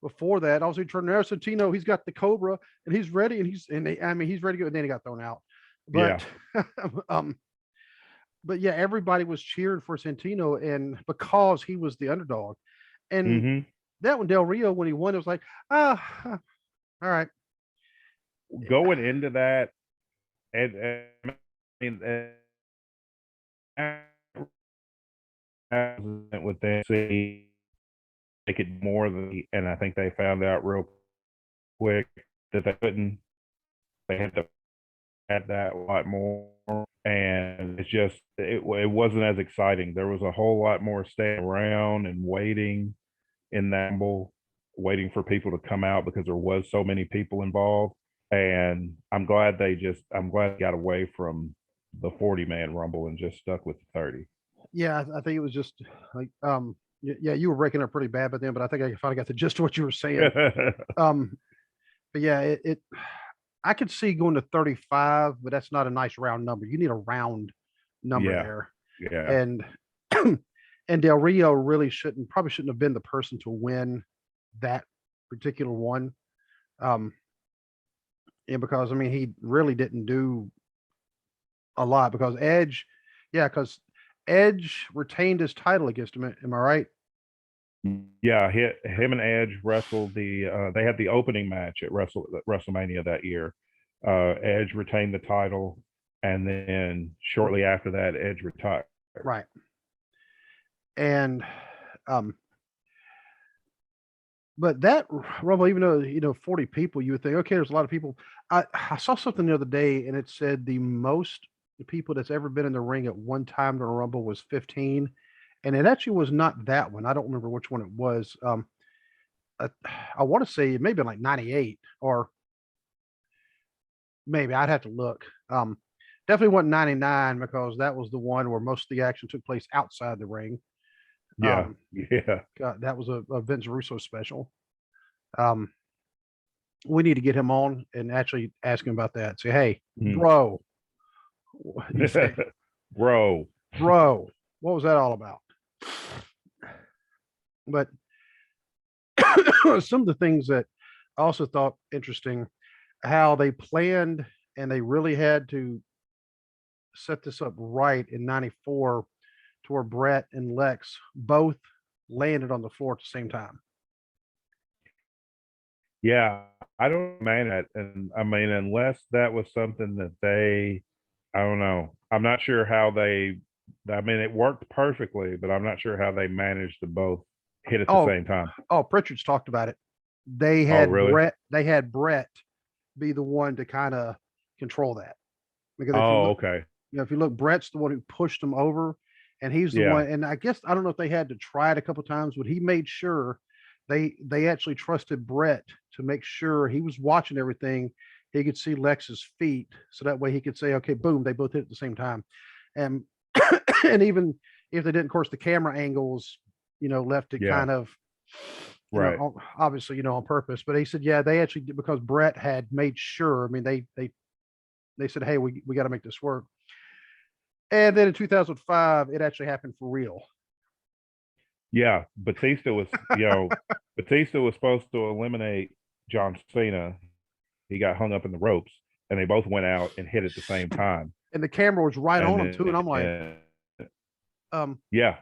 before that. I was turning there, Santino, he's got the Cobra, and he's ready, and he's ready to go, and then he got thrown out. But but yeah, everybody was cheering for Santino, and because he was the underdog. And that one, Del Rio, when he won, it was like, all right. Going into that, and with them, see, they could more than, and I think they found out real quick that they couldn't. They had to add that a lot more, and it's just it wasn't as exciting. There was a whole lot more staying around and waiting in that bowl, waiting for people to come out, because there was so many people involved. And I'm glad they got away from the 40-man Rumble and just stuck with the 30. Yeah, I think it was just like you were breaking up pretty bad, but I think I finally got the gist of what you were saying. But yeah, I could see going to 35, but that's not a nice round number. You need a round number there. Yeah. And and Del Rio really probably shouldn't have been the person to win that particular one. And because he really didn't do a lot, because Edge retained his title against him. Am I right? Yeah, him and Edge wrestled they had the opening match at WrestleMania that year. Edge retained the title, and then shortly after that, Edge retired. Right. And but that Rumble, even though 40 people, you would think, okay, there's a lot of people. I saw something the other day, and it said the most people that's ever been in the ring at one time during a Rumble was 15, and it actually was not that one. I don't remember which one it was. I want to say it may have been like 98, or maybe I'd have to look. Definitely wasn't 99, because that was the one where most of the action took place outside the ring. Yeah. That was a Vince Russo special. We need to get him on and actually ask him about that. Say, hey, bro, bro, what was that all about? But some of the things that I also thought interesting, how they planned and they really had to set this up right in '94 to where Bret and Lex both landed on the floor at the same time. Yeah, I don't mind that, and I mean, unless that was something that I don't know. I'm not sure how they. I mean, it worked perfectly, but I'm not sure how they managed to both hit at the Oh, same time. oh, Pritchard's talked about it. Oh, really? They had Bret be the one to kind of control that. Because if you Oh, look, okay. if you look, Bret's the one who pushed him over, and he's the Yeah, one. And I guess I don't know if they had to try it a couple times, but he made sure they actually trusted Bret to make sure he was watching everything. He could see Lex's feet, so that way he could say, "Okay, boom, they both hit at the same time." And and even if they didn't, of course, the camera angles, left it yeah, kind of, right. obviously, on purpose. But he said, yeah, they actually did because Bret had made sure. I mean, they said, hey, we got to make this work. And then in 2005, it actually happened for real. Yeah, Batista was supposed to eliminate John Cena. He got hung up in the ropes, and they both went out and hit at the same time. And the camera was right And on him too. And I'm like, then, um, yeah,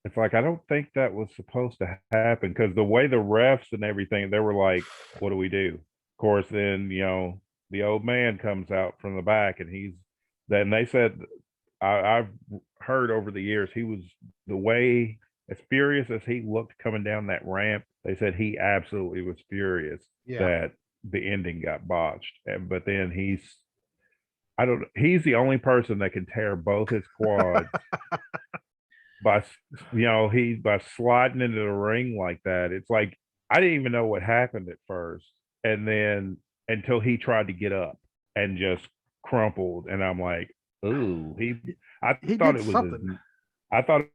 it's like I don't think that was supposed to happen because the way the refs and everything, they were like, "What do we do?" Of course, then the old man comes out from the back, and then they said I've heard over the years he was the way as furious as he looked coming down that ramp. They said he absolutely was furious yeah, that the ending got botched, but then I don't. He's the only person that can tear both his quads by he by sliding into the ring like that. It's like I didn't even know what happened at first, and then until he tried to get up and just crumpled, and I'm like, ooh, I he thought did it was his, something. I thought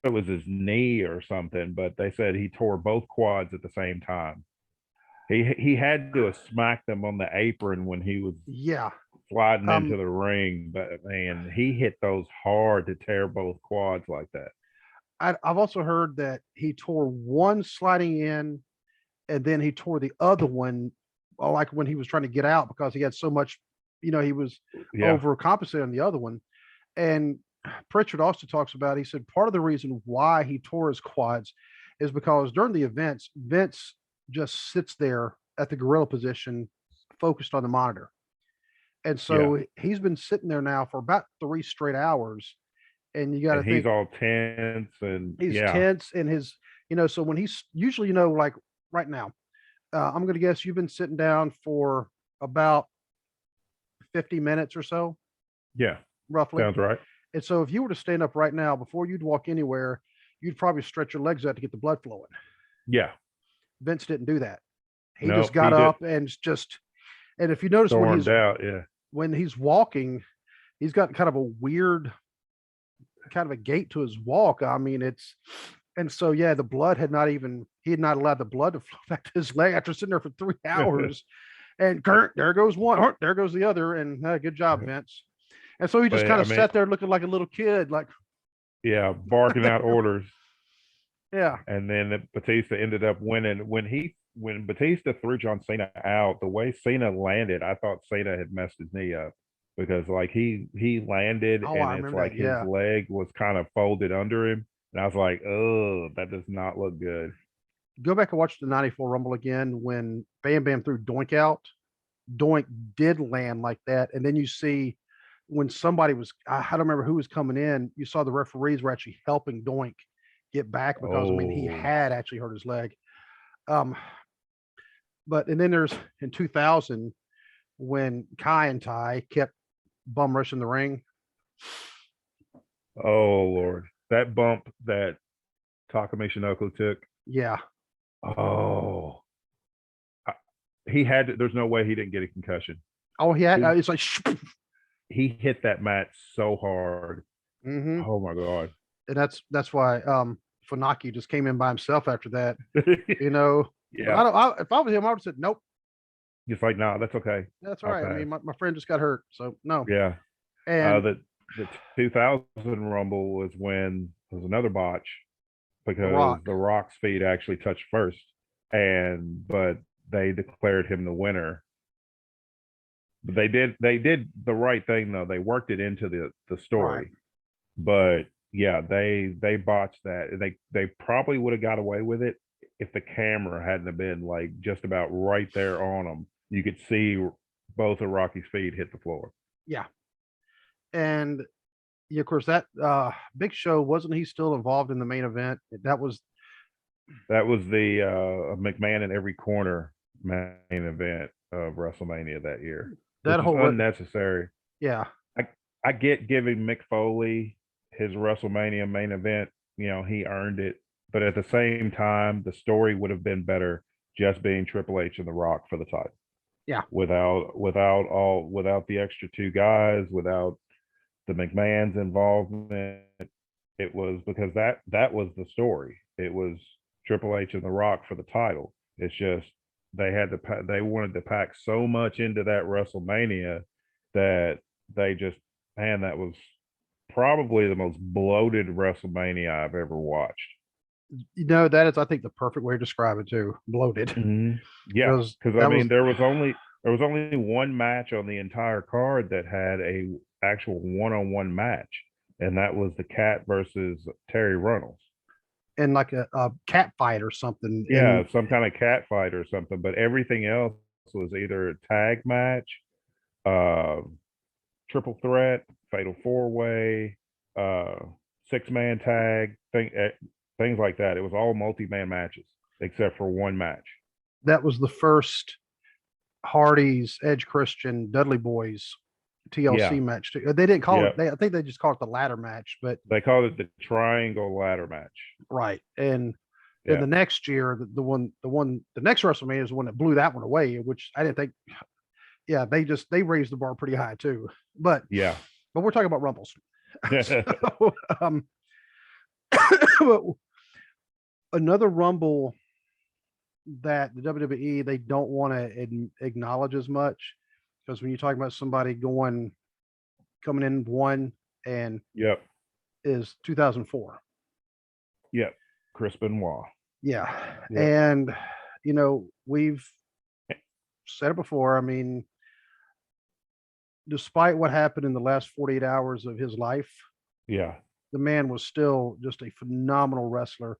it was his knee or something, but they said he tore both quads at the same time. He had to have smacked them on the apron when he was Yeah. sliding into Um, the ring, but man, he hit those hard to tear both quads like that. I've also heard that he tore one sliding in, and then he tore the other one, like when he was trying to get out because he had so much, he was Yeah, overcompensating on the other one. And Pritchard also talks about, he said part of the reason why he tore his quads is because during the events, Vince just sits there at the gorilla position, focused on the monitor. And yeah. so he's been sitting there now for about 3 straight hours. And you got to And he's think all tense and he's yeah, tense and so when he's usually, like right now, I'm going to guess you've been sitting down for about 50 minutes or so, yeah. roughly. Sounds right. And so if you were to stand up right now, before you'd walk anywhere, you'd probably stretch your legs out to get the blood flowing. Yeah. Vince didn't do that. He just Nope, got he did up and just, and if you notice stormed out. Yeah. when he's walking, he's got kind of a weird kind of a gait to his walk. I mean, and so yeah, the blood had not even he had not allowed the blood to flow back to his leg after sitting there for 3 hours. And Kurt, there goes one, there goes the other, and good job, Vince. And so he just But kind I of mean, sat there looking like a little kid, like, yeah, barking out orders. yeah, And then Batista ended up winning when Batista threw John Cena out. The way Cena landed, I thought Cena had messed his knee up because like he landed oh, and I it's remember like that, his yeah. leg was kind of folded under him, and I was like, oh, that does not look good. Go back and watch the '94 Rumble again when Bam Bam threw Doink out. Doink did land like that, and then you see when somebody was I don't remember who was coming in. You saw the referees were actually helping Doink get back because I mean he Oh, had actually hurt his leg. Um, but and then there's in 2000 when Kai and Ty kept bum rushing the ring. oh Lord, that bump that Takumi Shinoko took. Yeah. Oh, I- he had to, there's no way he didn't get a concussion. Oh, he had. He It's like, he hit that mat so hard. mm-hmm. Oh my god. And that's why Funaki just came in by himself after that. You know, but Yeah. if I was him, I would have said nope. Just like, nah, that's okay. That's all I'll right. I pass. mean, my friend just got hurt, so no. Yeah. And The 2000 Rumble was another botch The because Rock, The Rock's feet actually touched first, but they declared him the winner. But they did the right thing though. They worked it into the Right. story. But yeah, they botched that. They probably would have got away with it if the camera hadn't have been like just about right there on them. You could see both of Rocky's feet hit the floor. Yeah. And yeah, of course, that Big Show, wasn't he still involved in the main event? That was That was the McMahon in every corner main event of WrestleMania that year, that which is whole unnecessary. yeah. I I get giving Mick Foley his WrestleMania main event. He earned it, but at the same time, the story would have been better just being Triple H and The Rock for the title. Yeah. Without the extra two guys, without the McMahon's involvement, it was because that was the story. It was Triple H and The Rock for the title. It's just they wanted to pack so much into that WrestleMania that they just, man, that was probably the most bloated WrestleMania I've ever watched. That is, I think, the perfect way to describe it too. Bloated. Yeah, Because because I that mean was there was only one match on the entire card that had a actual one-on-one match, and that was the Cat versus Terry Runnels. in like a cat fight or something. Yeah, some kind of cat fight or something, but everything else was either a tag match, uh, triple threat, fatal four way, uh, 6-man tag, things like that. It was all multi-man matches except for one match. That was the first Hardy's, Edge Christian, Dudley Boys TLC Yeah, match. They didn't call yeah. it. I think they just called it the ladder match. But They called it the triangle ladder match. right, and then Yeah, the next year, the next WrestleMania is the one that blew that one away. Which I didn't think. Yeah, they raised the bar pretty high too. But yeah. we're talking about Rumbles. So, um, another Rumble that the WWE, they don't want to acknowledge as much, because when you're talking about somebody coming in one and Yep, is 2004. yep. Chris Benoit. Yeah. Yep. And we've said it before. I mean, despite what happened in the last 48 hours of his life, Yeah. the man was still just a phenomenal wrestler.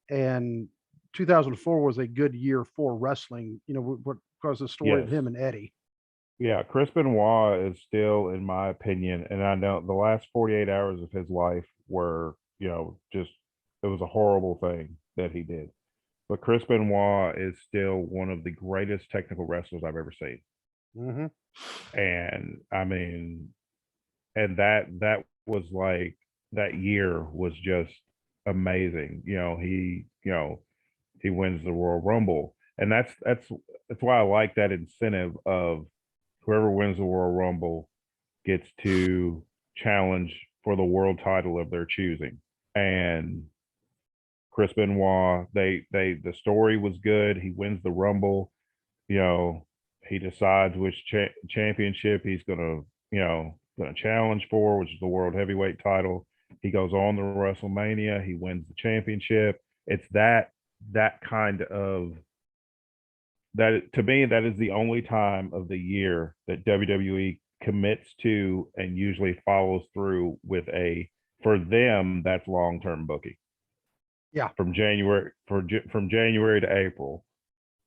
And 2004 was a good year for wrestling, because of the story of Yes. him and Eddie. Yeah. Chris Benoit is still, in my opinion, and I know the last 48 hours of his life were, just, it was a horrible thing that he did. But Chris Benoit is still one of the greatest technical wrestlers I've ever seen. Mm-hmm. And I mean, and that was like, that year was just amazing. He wins the Royal Rumble, and that's why I like that incentive of whoever wins the Royal Rumble gets to challenge for the world title of their choosing. And Chris Benoit, the story was good. He wins the Rumble. You know, he decides which championship he's gonna challenge for, which is the World Heavyweight title. He goes on to WrestleMania. He wins the championship. It's that kind of, that, to me, that is the only time of the year that WWE commits to and usually follows through with for them, that's long-term booking. Yeah. From January to April,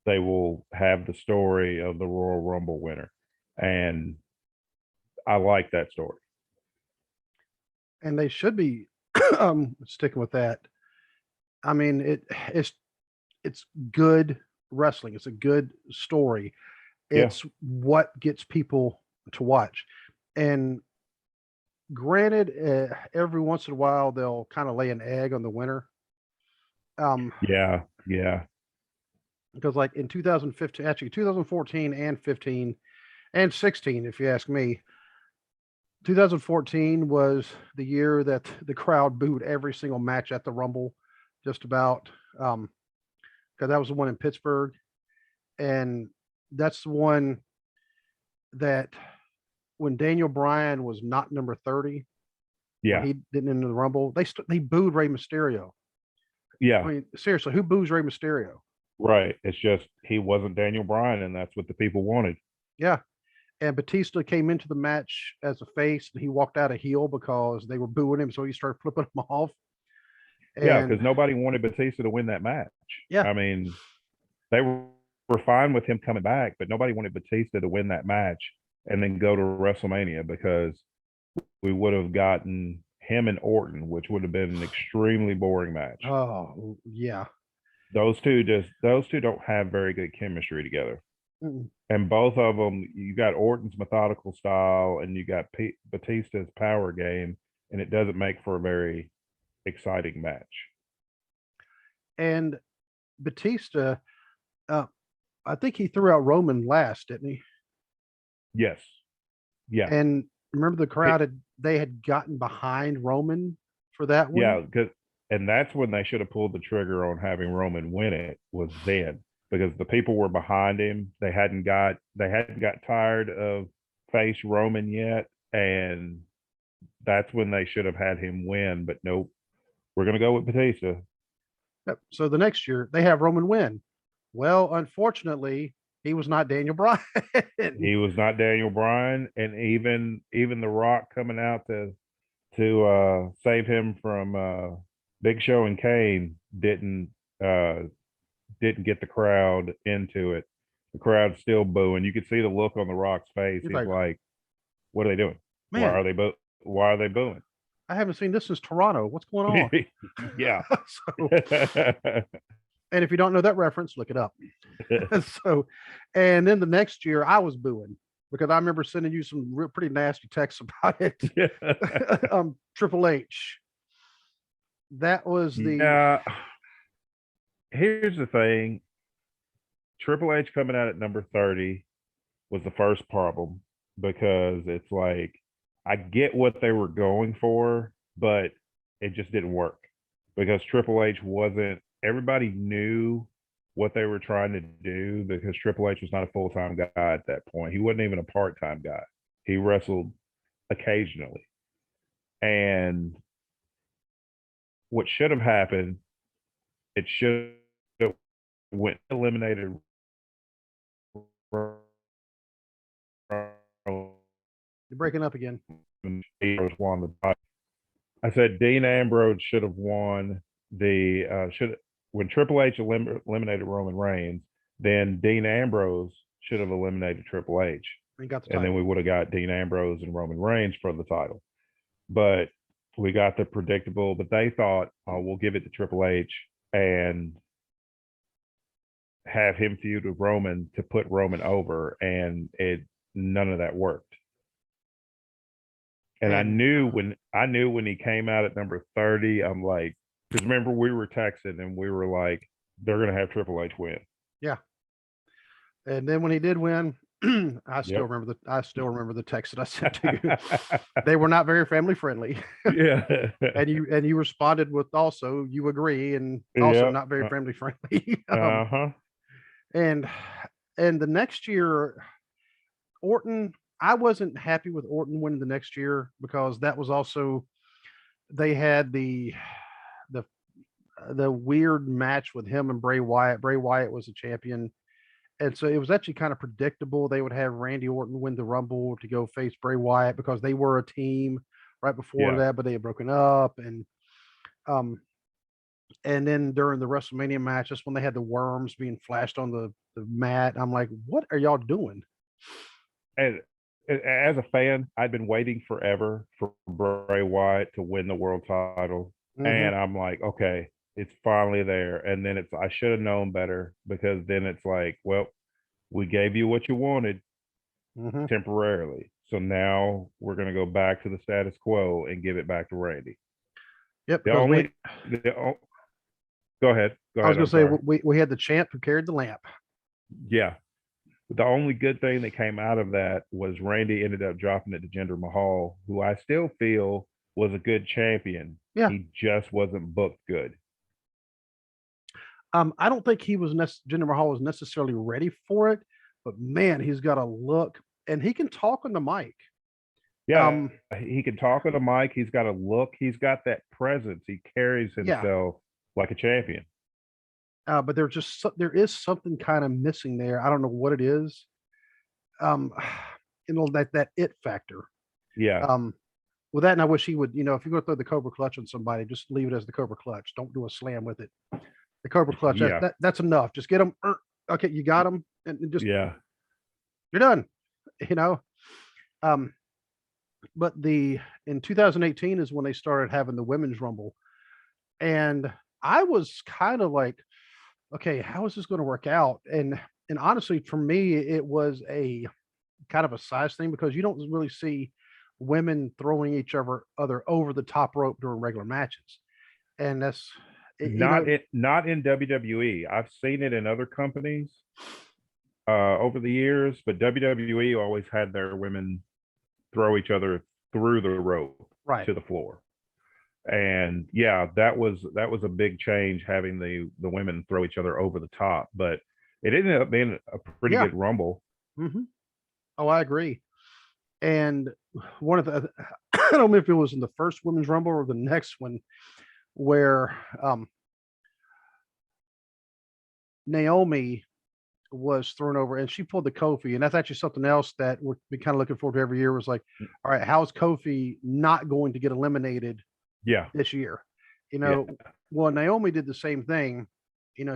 they will have the story of the Royal Rumble winner. And I like that story. And they should be sticking with that. I mean, it's good wrestling. It's a good story. Yeah. It's what gets people to watch. And granted, every once in a while they'll kind of lay an egg on the winner. Yeah. Because like in 2015, actually 2014 and 15 and 16, if you ask me, 2014 was the year that the crowd booed every single match at the Rumble, just about. Because that was the one in Pittsburgh, and that's the one that when Daniel Bryan was not number 30, Yeah. when he didn't enter the Rumble, they booed Rey Mysterio. Yeah. I mean, seriously, who boos Rey Mysterio? Right. It's just he wasn't Daniel Bryan, and that's what the people wanted. Yeah, and Batista came into the match as a face, and he walked out a heel because they were booing him, so he started flipping them off. Yeah, And because nobody wanted Batista to win that match. yeah, I mean, they were fine with him coming back, but nobody wanted Batista to win that match and then go to WrestleMania because we would have gotten him and Orton, which would have been an extremely boring match. oh yeah, Those two don't have very good chemistry together. mm, And both of them, you got Orton's methodical style and you got Batista's power game, and it doesn't make for a very exciting match. and Batista, uh, I think he threw out Roman last, didn't he? Yes. Yeah. And remember, the It- crowd they had gotten behind Roman for that yeah, one. and that's when they should have pulled the trigger on having Roman win it, was then, because the people were behind him. They hadn't got tired of face Roman yet, and that's when they should have had him win. But nope, we're gonna go with Batista. Yep. So the next year they have Roman win. Well, unfortunately, he was not Daniel Bryan. He was not Daniel Bryan, and even The Rock coming out to save him from Big Show and Kane uh, didn't get the crowd into it. The crowd's still booing. You could see the look on The Rock's face. He's He's like, like, "What are they doing? Why man, are they Why are they booing?" I haven't seen this since Toronto. What's going on? Yeah. So, and if you don't know that reference, look it up. So, and then the next year I was booing because I remember sending you some pretty nasty texts about it. Triple H. That was the Yeah. Here's the thing. Triple H coming out at number 30 was the first problem, because it's like, I get what they were going for, but it just didn't work because Triple H wasn't, everybody knew what they were trying to do, because Triple H was not a full-time guy at that point. He wasn't even a part-time guy. He wrestled occasionally. And what should have happened, it should have went eliminated you're breaking up again. won the title. I said Dean Ambrose should have won the when Triple H eliminated Roman Reigns, then Dean Ambrose should have eliminated Triple H, We got the and then title. we would have got Dean Ambrose and Roman Reigns for the title. But we got the predictable. But they thought, oh, we'll give it to Triple H and have him feud with Roman to put Roman over, and none of that worked. And I knew when he came out at number 30, I'm like, because remember we were texting and we were like, they're gonna have Triple H win. Yeah. And then when he did win, I still Yep. remember the text that I sent to you. They were not very family friendly. Yeah. and you responded with also you agree, and also Yep. not very family friendly. Uh-huh. And the next year, Orton, I wasn't happy with Orton winning the next year because that was also, they had the weird match with him and Bray Wyatt. Bray Wyatt was the champion. And so it was actually kind of predictable. They would have Randy Orton win the Rumble to go face Bray Wyatt because they were a team right before Yeah. that, but they had broken up. And then during the WrestleMania match, that's when they had the worms being flashed on the mat. I'm like, what are y'all doing? And as a fan, I'd been waiting forever for Bray Wyatt to win the world title. Mhm. And I'm like, okay, it's finally there. And then I should have known better, because then it's like, well, we gave you what you wanted Mhm. temporarily. So now we're going to go back to the status quo and give it back to Randy. Yep. The because only, go ahead. I was going I'm to say sorry. we had the champ who carried the lamp. Yeah. The only good thing that came out of that was Randy ended up dropping it to Jinder Mahal, who I still feel was a good champion. Yeah. He just wasn't booked good. I don't think Jinder Mahal was necessarily ready for it, but man, he's got a look, and he can talk on the mic. Yeah, he can talk on the mic. He's got a look. He's got that presence. He carries himself like a champion. But there is something kind of missing there. I don't know what it is. that it factor. Yeah. With that, and I wish he would, if you're going to throw the Cobra Clutch on somebody, just leave it as the Cobra Clutch. Don't do a slam with it. The Cobra Clutch, Yeah. that's enough. Just get them. Okay, you got them, and just Yeah. you're done. You know. Um, but in 2018 is when they started having the women's rumble, and I was kind of like, okay, how is this going to work out? And honestly, for me, it was a kind of a size thing because you don't really see women throwing each other over the top rope during regular matches, and that's Not in WWE. I've seen it in other companies over the years, but WWE always had their women throw each other through the rope right. to the floor. And yeah, that was a big change, having the women throw each other over the top, but it ended up being a pretty Yeah. good rumble. Hmm. Oh, I agree. And one of the, I don't know if it was in the first women's rumble or the next one, where Naomi was thrown over and she pulled the Kofi, and that's actually something else that we've been kind of looking forward to every year. Was like, all right, how's Kofi not going to get eliminated Yeah. this year? Yeah. Well, Naomi did the same thing.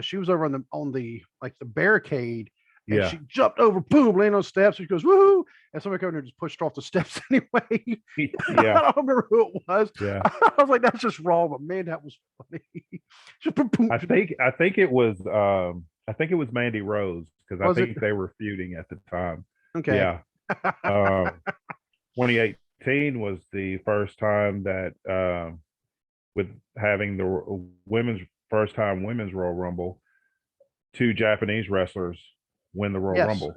She was over on the like the barricade, and Yeah. she jumped over, boom, landed on steps. She goes, woohoo! And somebody came in and just pushed her off the steps anyway. Yeah. I don't remember who it was. Yeah. I was like, that's just wrong, but man, that was funny. Just boom, boom. I think it was Mandy Rose, because I Was it? think they were feuding at the time. Okay. Yeah. 2018 was the first time that with having the first time women's Royal Rumble, two Japanese wrestlers win the Royal Yes. Rumble.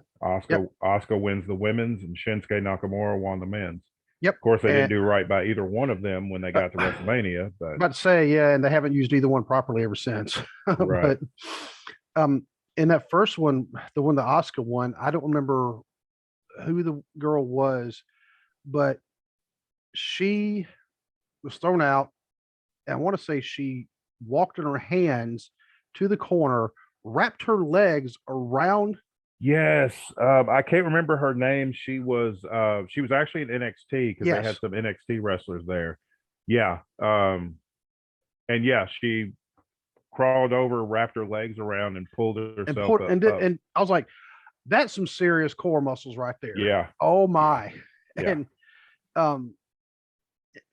Yep. Asuka wins the women's, and Shinsuke Nakamura won the men's. Yep. Of course, they didn't do right by either one of them when they got to WrestleMania. But About to say, yeah, and they haven't used either one properly ever since. right. But in that first one, the one that Oscar won, I don't remember who the girl was, but she was thrown out. And I want to say she walked on her hands to the corner, wrapped her legs around. Yes, I can't remember her name. She was actually in NXT, because they had Yes. some NXT wrestlers there. Yeah, and yeah, she crawled over, wrapped her legs around, and pulled herself up. And I was like, that's some serious core muscles right there. Yeah. Oh my. Yeah. And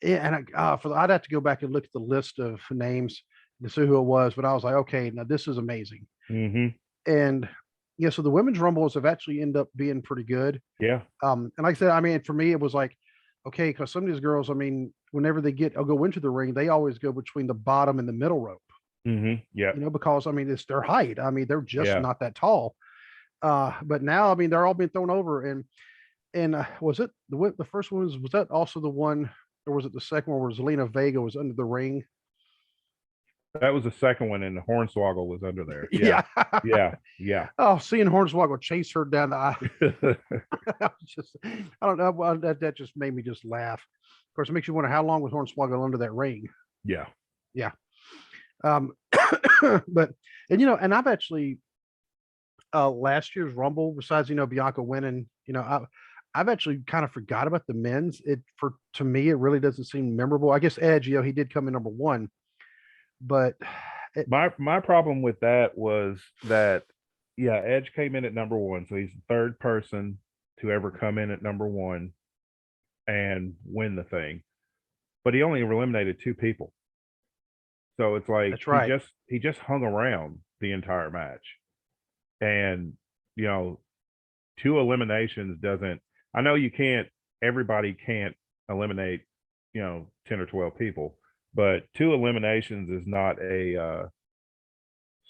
and I'd have to go back and look at the list of names to see who it was, but I was like, okay, now this is amazing. Mm-hmm. And yeah, so the women's rumbles have actually ended up being pretty good. Yeah. And like I said, I mean, for me, it was like, okay, because some of these girls, I mean, whenever they go into the ring, they always go between the bottom and the middle rope. Mm-hmm. Yeah. Because I mean, it's their height. I mean, they're just Yeah. not that tall. But now, I mean, they're all being thrown over. And was it the first one? Was that also the one, or was it the second one where Zelina Vega was under the ring? That was the second one, and the Hornswoggle was under there. Yeah. Yeah. Yeah. Oh, seeing Hornswoggle chase her down the aisle. I don't know. Well, that just made me just laugh. Of course, it makes you wonder how long was Hornswoggle under that ring. Yeah. Yeah. But and I've actually last year's Rumble, besides Bianca winning, I've actually kind of forgot about the men's. To me, it really doesn't seem memorable. I guess Edge, he did come in number one, but my problem with that was that, yeah, Edge came in at number one, so he's the third person to ever come in at number one and win the thing, but he only eliminated two people. So it's like, that's right. He just hung around the entire match, and two eliminations doesn't. I know everybody can't eliminate 10 or 12 people, but two eliminations is not a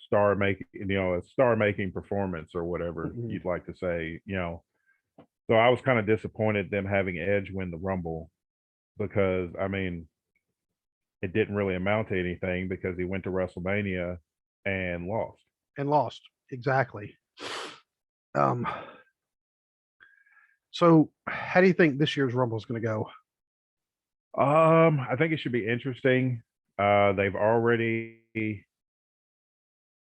star making performance, or whatever you'd like to say. So I was kind of disappointed them having Edge win the Rumble, because I mean, it didn't really amount to anything, because he went to WrestleMania and lost. Exactly. So how do you think this year's Rumble is going to go? I think it should be interesting. They've already,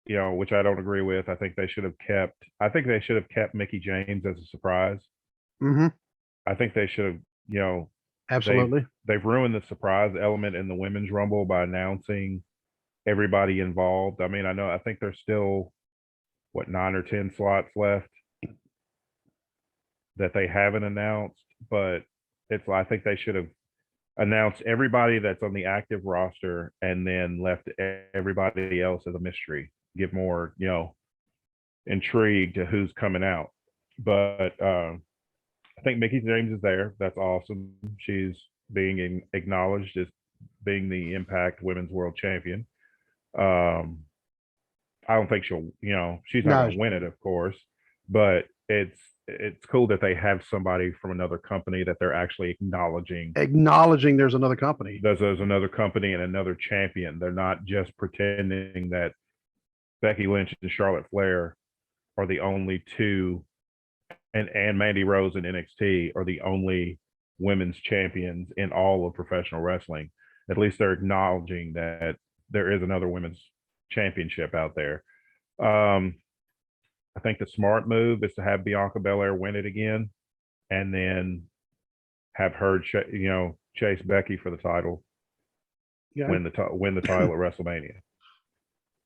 which I don't agree with. I think they should have kept Mickey James as a surprise. Mm-hmm. I think they should have, Absolutely. they've ruined the surprise element in the women's rumble by announcing everybody involved. I mean, I think there's still what 9 or 10 slots left that they haven't announced, but I think they should have announced everybody that's on the active roster and then left everybody else as a mystery. Give more, intrigue to who's coming out. But I think Mickey James is there. That's awesome. She's being acknowledged as being the Impact Women's World Champion. I don't think she's not No, going to win it, of course, but it's cool that they have somebody from another company that they're actually acknowledging there's another company. there's another company and another champion. They're not just pretending that Becky Lynch and Charlotte Flair are the only two, and Mandy Rose and NXT are the only women's champions in all of professional wrestling. At least they're acknowledging that there is another women's championship out there. I think the smart move is to have Bianca Belair win it again, and then have her, chase Becky for the title, Yeah. win the title at WrestleMania.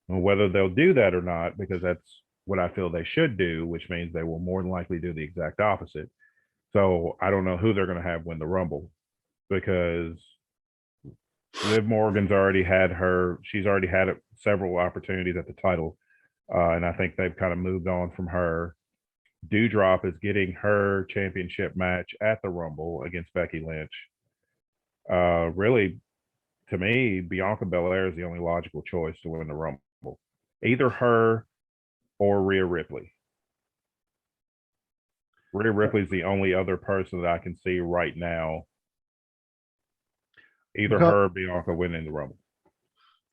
And whether they'll do that or not, because that's what I feel they should do, which means they will more than likely do the exact opposite. So I don't know who they're going to have win the Rumble, because Liv Morgan's already had she's already had several opportunities at the title. And I think they've kind of moved on from her. Dewdrop is getting her championship match at the Rumble against Becky Lynch. Really, to me, Bianca Belair is the only logical choice to win the Rumble. Either her or Rhea Ripley. Rhea Ripley is the only other person that I can see right now. Either her or Bianca winning the Rumble.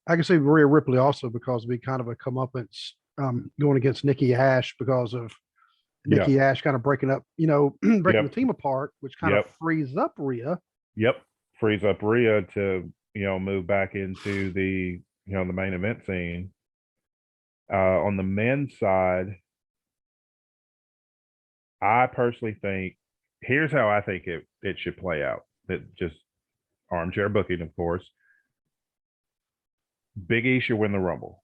I can see Rhea Ripley also, because it'd be kind of a comeuppance going against Nikki Ash, because of Nikki Ash kind of breaking the team apart, which kind of frees up Rhea. Yep. Frees up Rhea to, move back into the, the main event scene. On the men's side, I personally think, here's how I think it should play out. That just armchair booking, of course. Big E should win the Rumble.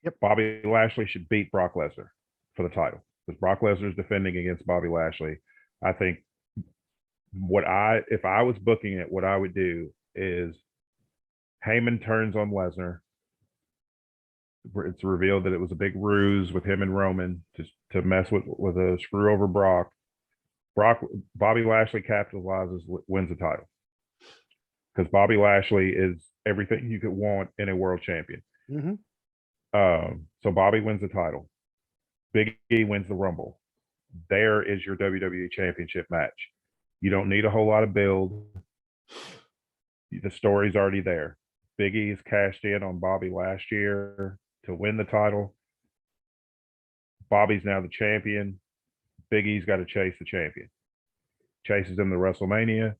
Yep. Bobby Lashley should beat Brock Lesnar for the title, because Brock Lesnar is defending against Bobby Lashley. I think if I was booking it, what I would do is Heyman turns on Lesnar. It's revealed that it was a big ruse with him and Roman to mess with a screw over Brock. Bobby Lashley capitalizes, wins the title, because Bobby Lashley is everything you could want in a world champion. Mm-hmm. So Bobby wins the title. Big E wins the Rumble. There is your WWE Championship match. You don't need a whole lot of build. The story's already there. Big E's cashed in on Bobby last year to win the title. Bobby's now the champion. Big E's got to chase the champion. Chases him to WrestleMania.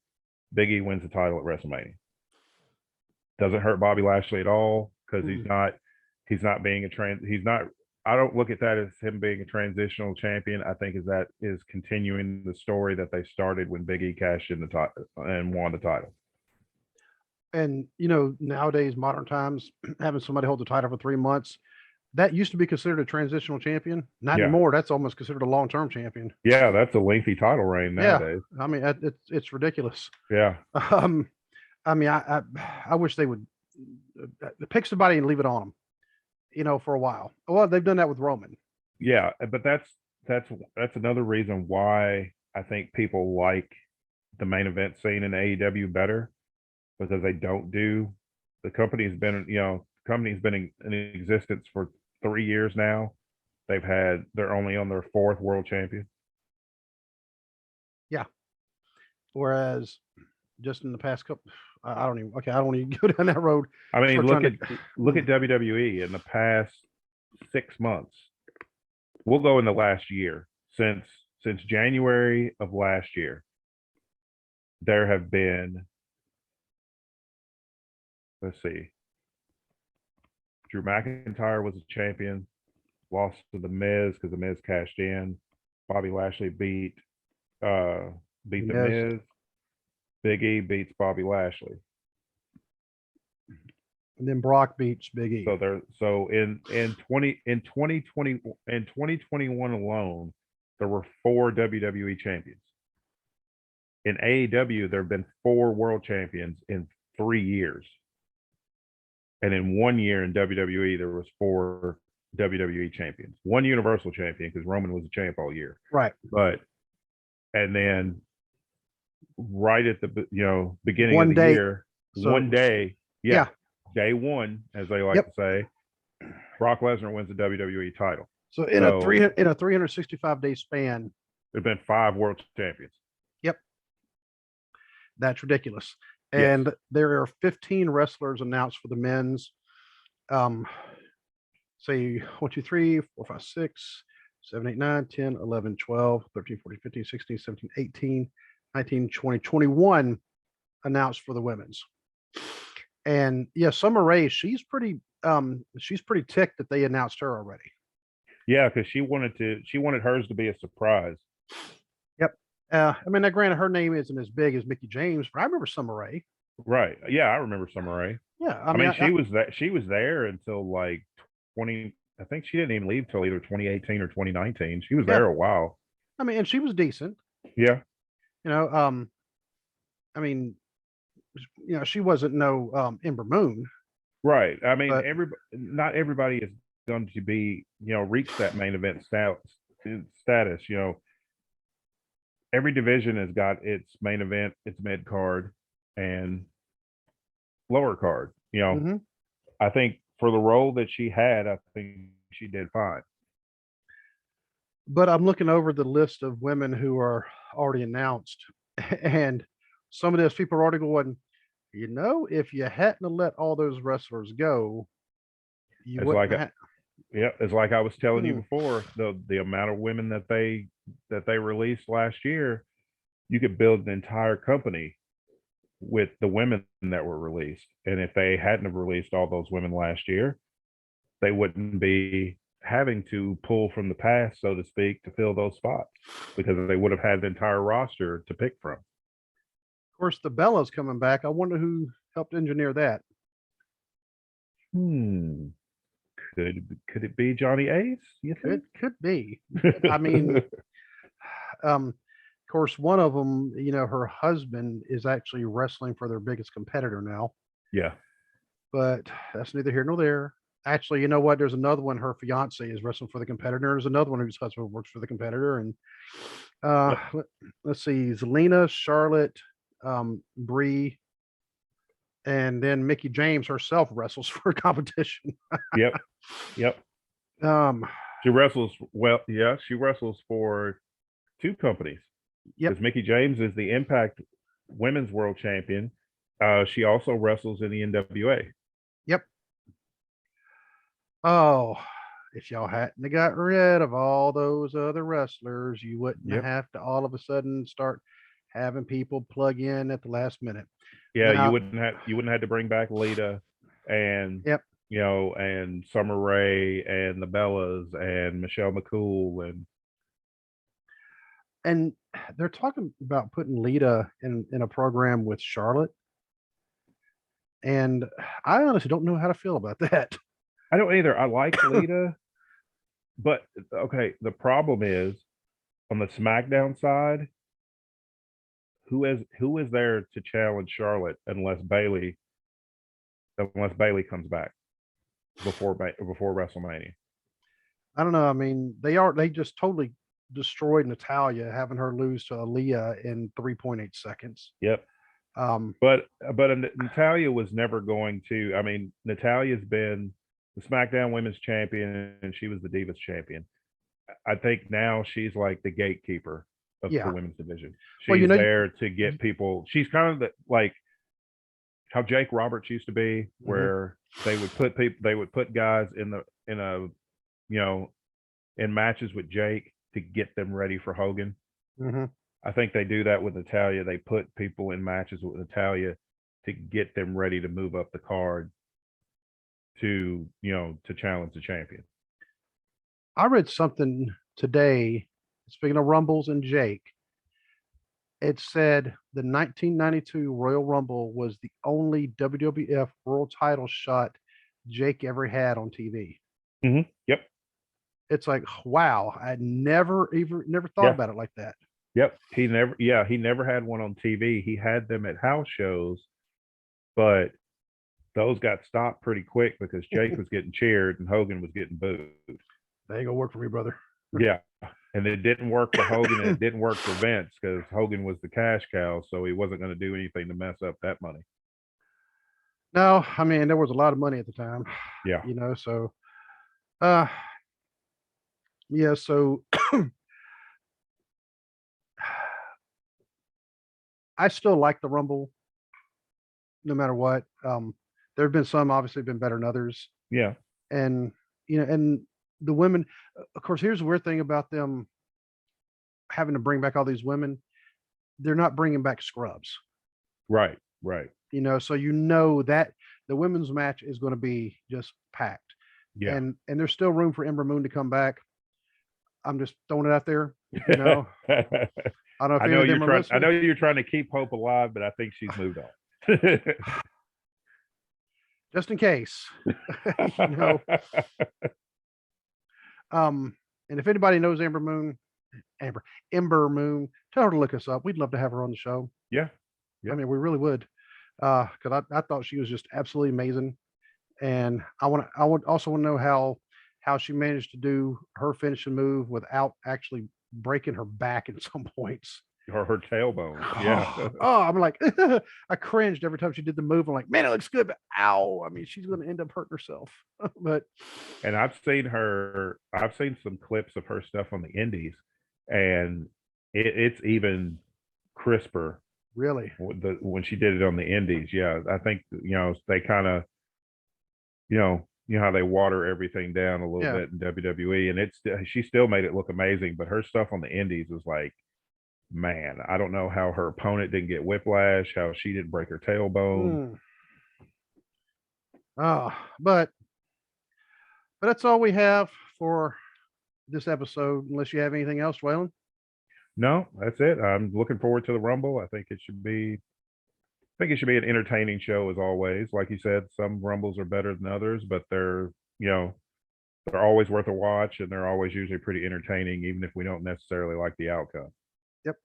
Big E wins the title at WrestleMania. Doesn't hurt Bobby Lashley at all, because he's not being I don't look at that as him being a transitional champion. I think that is continuing the story that they started when Big E cashed in the title and won the title. And nowadays, modern times, having somebody hold the title for 3 months, that used to be considered a transitional champion. Not anymore. That's almost considered a long-term champion. Yeah, that's a lengthy title reign nowadays. Yeah, I mean, it's ridiculous. Yeah. I mean, I wish they would pick somebody and leave it on them, for a while. Well, they've done that with Roman. Yeah, but that's another reason why I think people like the main event scene in AEW better, because they don't do. The company's been in existence for 3 years now. They're only on their 4th world champion. Yeah. Whereas just in the past couple, I don't want to go down that road. I mean, look at WWE in the past 6 months. We'll go in the last year. Since January of last year, there have been, let's see, Drew McIntyre was a champion, lost to The Miz because The Miz cashed in. Bobby Lashley beat beat the Miz. Miz. Big E beats Bobby Lashley. And then Brock beats Big E. So in 2021 alone, there were 4 WWE champions. In AEW, there have been 4 world champions in 3 years. And in 1 year in WWE, there was 4 WWE champions. 1 Universal champion because Roman was a champ all year. Right. And then right at the beginning One of the day. year, So- one day, Yeah. day one, as they like Yep. to say, Brock Lesnar wins the WWE title. So in a 365-day span, There've been 5 world champions. Yep. That's ridiculous. Yes. And there are 15 wrestlers announced for the men's. Say 1, 2, 3, 4, 5, 6, 7, 8, 9, 10, 11, 12, 13, 14, 15, 16, 17, 18, 19, 20, 21 announced for the women's. And yeah, Summer Rae, she's pretty ticked that they announced her already. Yeah, because she wanted hers to be a surprise. Yep. I mean, now granted, her name isn't as big as Mickie James, but I remember Summer Rae. Right. Yeah, I remember Summer Rae. Yeah. I mean, she was there until like 20. I think she didn't even leave till either 2018 or 2019. She was there a while. I mean, and she was decent. Yeah. I mean, she wasn't no Ember Moon. Right. I mean, not everybody is going to be, reach that main event status. Every division has got its main event, its mid card, and lower card. Mhm. I think for the role that she had, I think she did fine. But I'm looking over the list of women who are already announced, and some of those people are already going, if you hadn't let all those wrestlers go, you It's wouldn't like it's like I was telling you before, the amount of women that they released last year, you could build an entire company with the women that were released. And if they hadn't have released all those women last year, they wouldn't be having to pull from the past, so to speak, to fill those spots because they would have had the entire roster to pick from. Of course, the Bella's coming back. I wonder who helped engineer that. Could it be Johnny Ace? You think? Could be. I mean, of course, one of them, her husband is actually wrestling for their biggest competitor now. Yeah. But that's neither here nor there. Actually, you know what? There's another one. Her fiance is wrestling for the competitor. There's another one whose husband works for the competitor. And let's see, Zelina, Charlotte, Brie, and then Mickie James herself wrestles for competition. Yep. She wrestles she wrestles for 2 companies. Yep. Because Mickie James is the Impact Women's World Champion. She also wrestles in the NWA. Yep. Oh, if y'all hadn't got rid of all those other wrestlers, you wouldn't have to all of a sudden start having people plug in at the last minute. Yeah, you wouldn't have to bring back Lita and and Summer Rae and the Bellas and Michelle McCool and they're talking about putting Lita in a program with Charlotte. And I honestly don't know how to feel about that. I don't either. I like Lita, but okay, the problem is on the SmackDown side, who is there to challenge Charlotte unless Bayley comes back before WrestleMania? I don't know. I mean, they just totally destroyed Natalya, having her lose to Aaliyah in 3.8 seconds. Yep. But Natalya was never going to. I mean, Natalya's been the SmackDown Women's Champion, and she was the Divas Champion. I think now she's like the gatekeeper of the women's division. She's there to get people. She's kind of like how Jake Roberts used to be, where they would put guys in matches with Jake to get them ready for Hogan. I think they do that with Natalya. They put people in matches with Natalya to get them ready to move up the card to challenge the champion. I read something today, speaking of Rumbles and Jake, it said the 1992 Royal Rumble was the only WWF World Title shot Jake ever had on TV. Yep. It's like, wow, I never thought Yeah. about it like that. Yep. He never had one on TV. He had them at house shows, but those got stopped pretty quick because Jake was getting cheered and Hogan was getting booed. That ain't gonna work for me, brother. Yeah. And it didn't work for Hogan and it didn't work for Vince because Hogan was the cash cow, so he wasn't going to do anything to mess up that money. No, I mean there was a lot of money at the time. Yeah. So uh yeah, so I still like the Rumble no matter what. There have been some obviously been better than others. Yeah. And and the women, of course, here's the weird thing about them having to bring back all these women. They're not bringing back scrubs. Right. So that the women's match is going to be just packed. Yeah. And there's still room for Ember Moon to come back. I'm just throwing it out there. I don't know if I know you're trying to keep hope alive, but I think she's moved on. Just in case. And if anybody knows Ember Moon, tell her to look us up. We'd love to have her on the show. Yeah. I mean, we really would. Because I thought she was just absolutely amazing. And I would also want to know how she managed to do her finishing move without actually breaking her back at some points. Or her tailbone. Yeah. I'm like, I cringed every time she did the move. I'm like, man, it looks good, but ow. I mean, she's going to end up hurting herself. And I've seen some clips of her stuff on the indies, and it's even crisper. Really? When she did it on the indies. Yeah. I think, they kind of, how they water everything down a little bit in WWE, and she still made it look amazing, but her stuff on the indies was like, man, I don't know how her opponent didn't get whiplash, how she didn't break her tailbone. But that's all we have for this episode, unless you have anything else, Waylon. No, that's it. I'm looking forward to the Rumble. I think it should be an entertaining show as always. Like you said, some Rumbles are better than others, but they're always worth a watch, and they're always usually pretty entertaining, even if we don't necessarily like the outcome. Yep.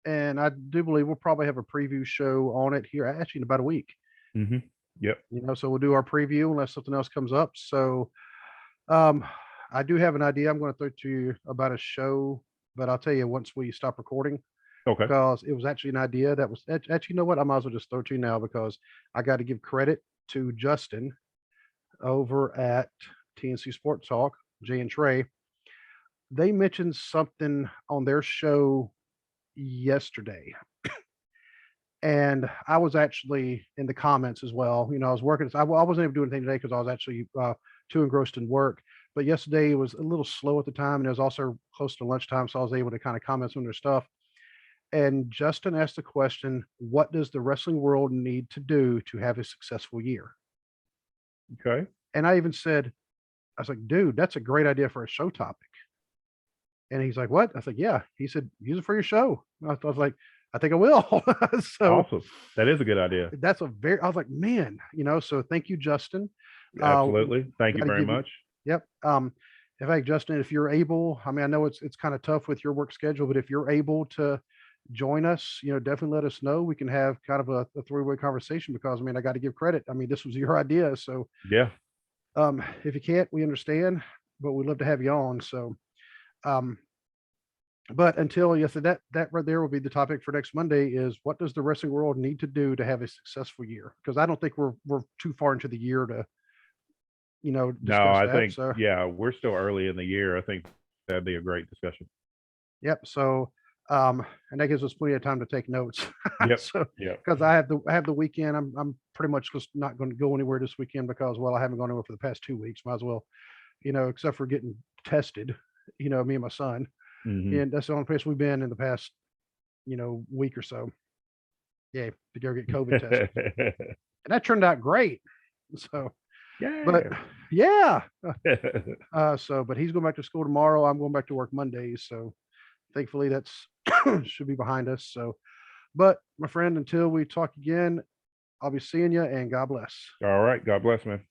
And I do believe we'll probably have a preview show on it here actually in about a week. Yep. So we'll do our preview unless something else comes up. So I do have an idea I'm going to throw to you about a show, but I'll tell you once we stop recording. Okay. Because it was actually an idea that was actually, you know what? I might as well just throw it to you now because I got to give credit to Justin over at TNC Sports Talk, Jay and Trey. They mentioned something on their show yesterday. And I was actually in the comments as well. I was working. I wasn't able to do anything today because I was actually too engrossed in work. But yesterday was a little slow at the time, and it was also close to lunchtime, so I was able to kind of comment on their stuff. And Justin asked the question, what does the wrestling world need to do to have a successful year? Okay. And I even said, I was like, dude, that's a great idea for a show topic. And he's like, what? I was like, yeah. He said, use it for your show. I was like, I think I will. So awesome. That is a good idea. I was like, man, so thank you, Justin. Absolutely. Thank you very much. Yep. In fact, Justin, if you're able, I mean, I know it's kind of tough with your work schedule, but if you're able to join us, definitely let us know. We can have kind of a three-way conversation because, I mean, I got to give credit. I mean, this was your idea. So yeah. If you can't, we understand, but we'd love to have you on. So, but until that right there will be the topic for next Monday is what does the wrestling world need to do to have a successful year? Because I don't think we're too far into the year to, discuss no, I that, think, so. Yeah, we're still early in the year. I think that'd be a great discussion. Yep. So, and that gives us plenty of time to take notes. Yep. So, because I have the weekend, I'm pretty much just not going to go anywhere this weekend because, well, I haven't gone anywhere for the past 2 weeks. Might as well, except for getting tested, me and my son. And that's the only place we've been in the past, week or so. Yeah, to go get COVID tested. And that turned out great. So, yeah. But yeah. But he's going back to school tomorrow. I'm going back to work Monday. So thankfully that's should be behind us. So, But my friend, until we talk again, I'll be seeing you, and God bless. All right. God bless, man.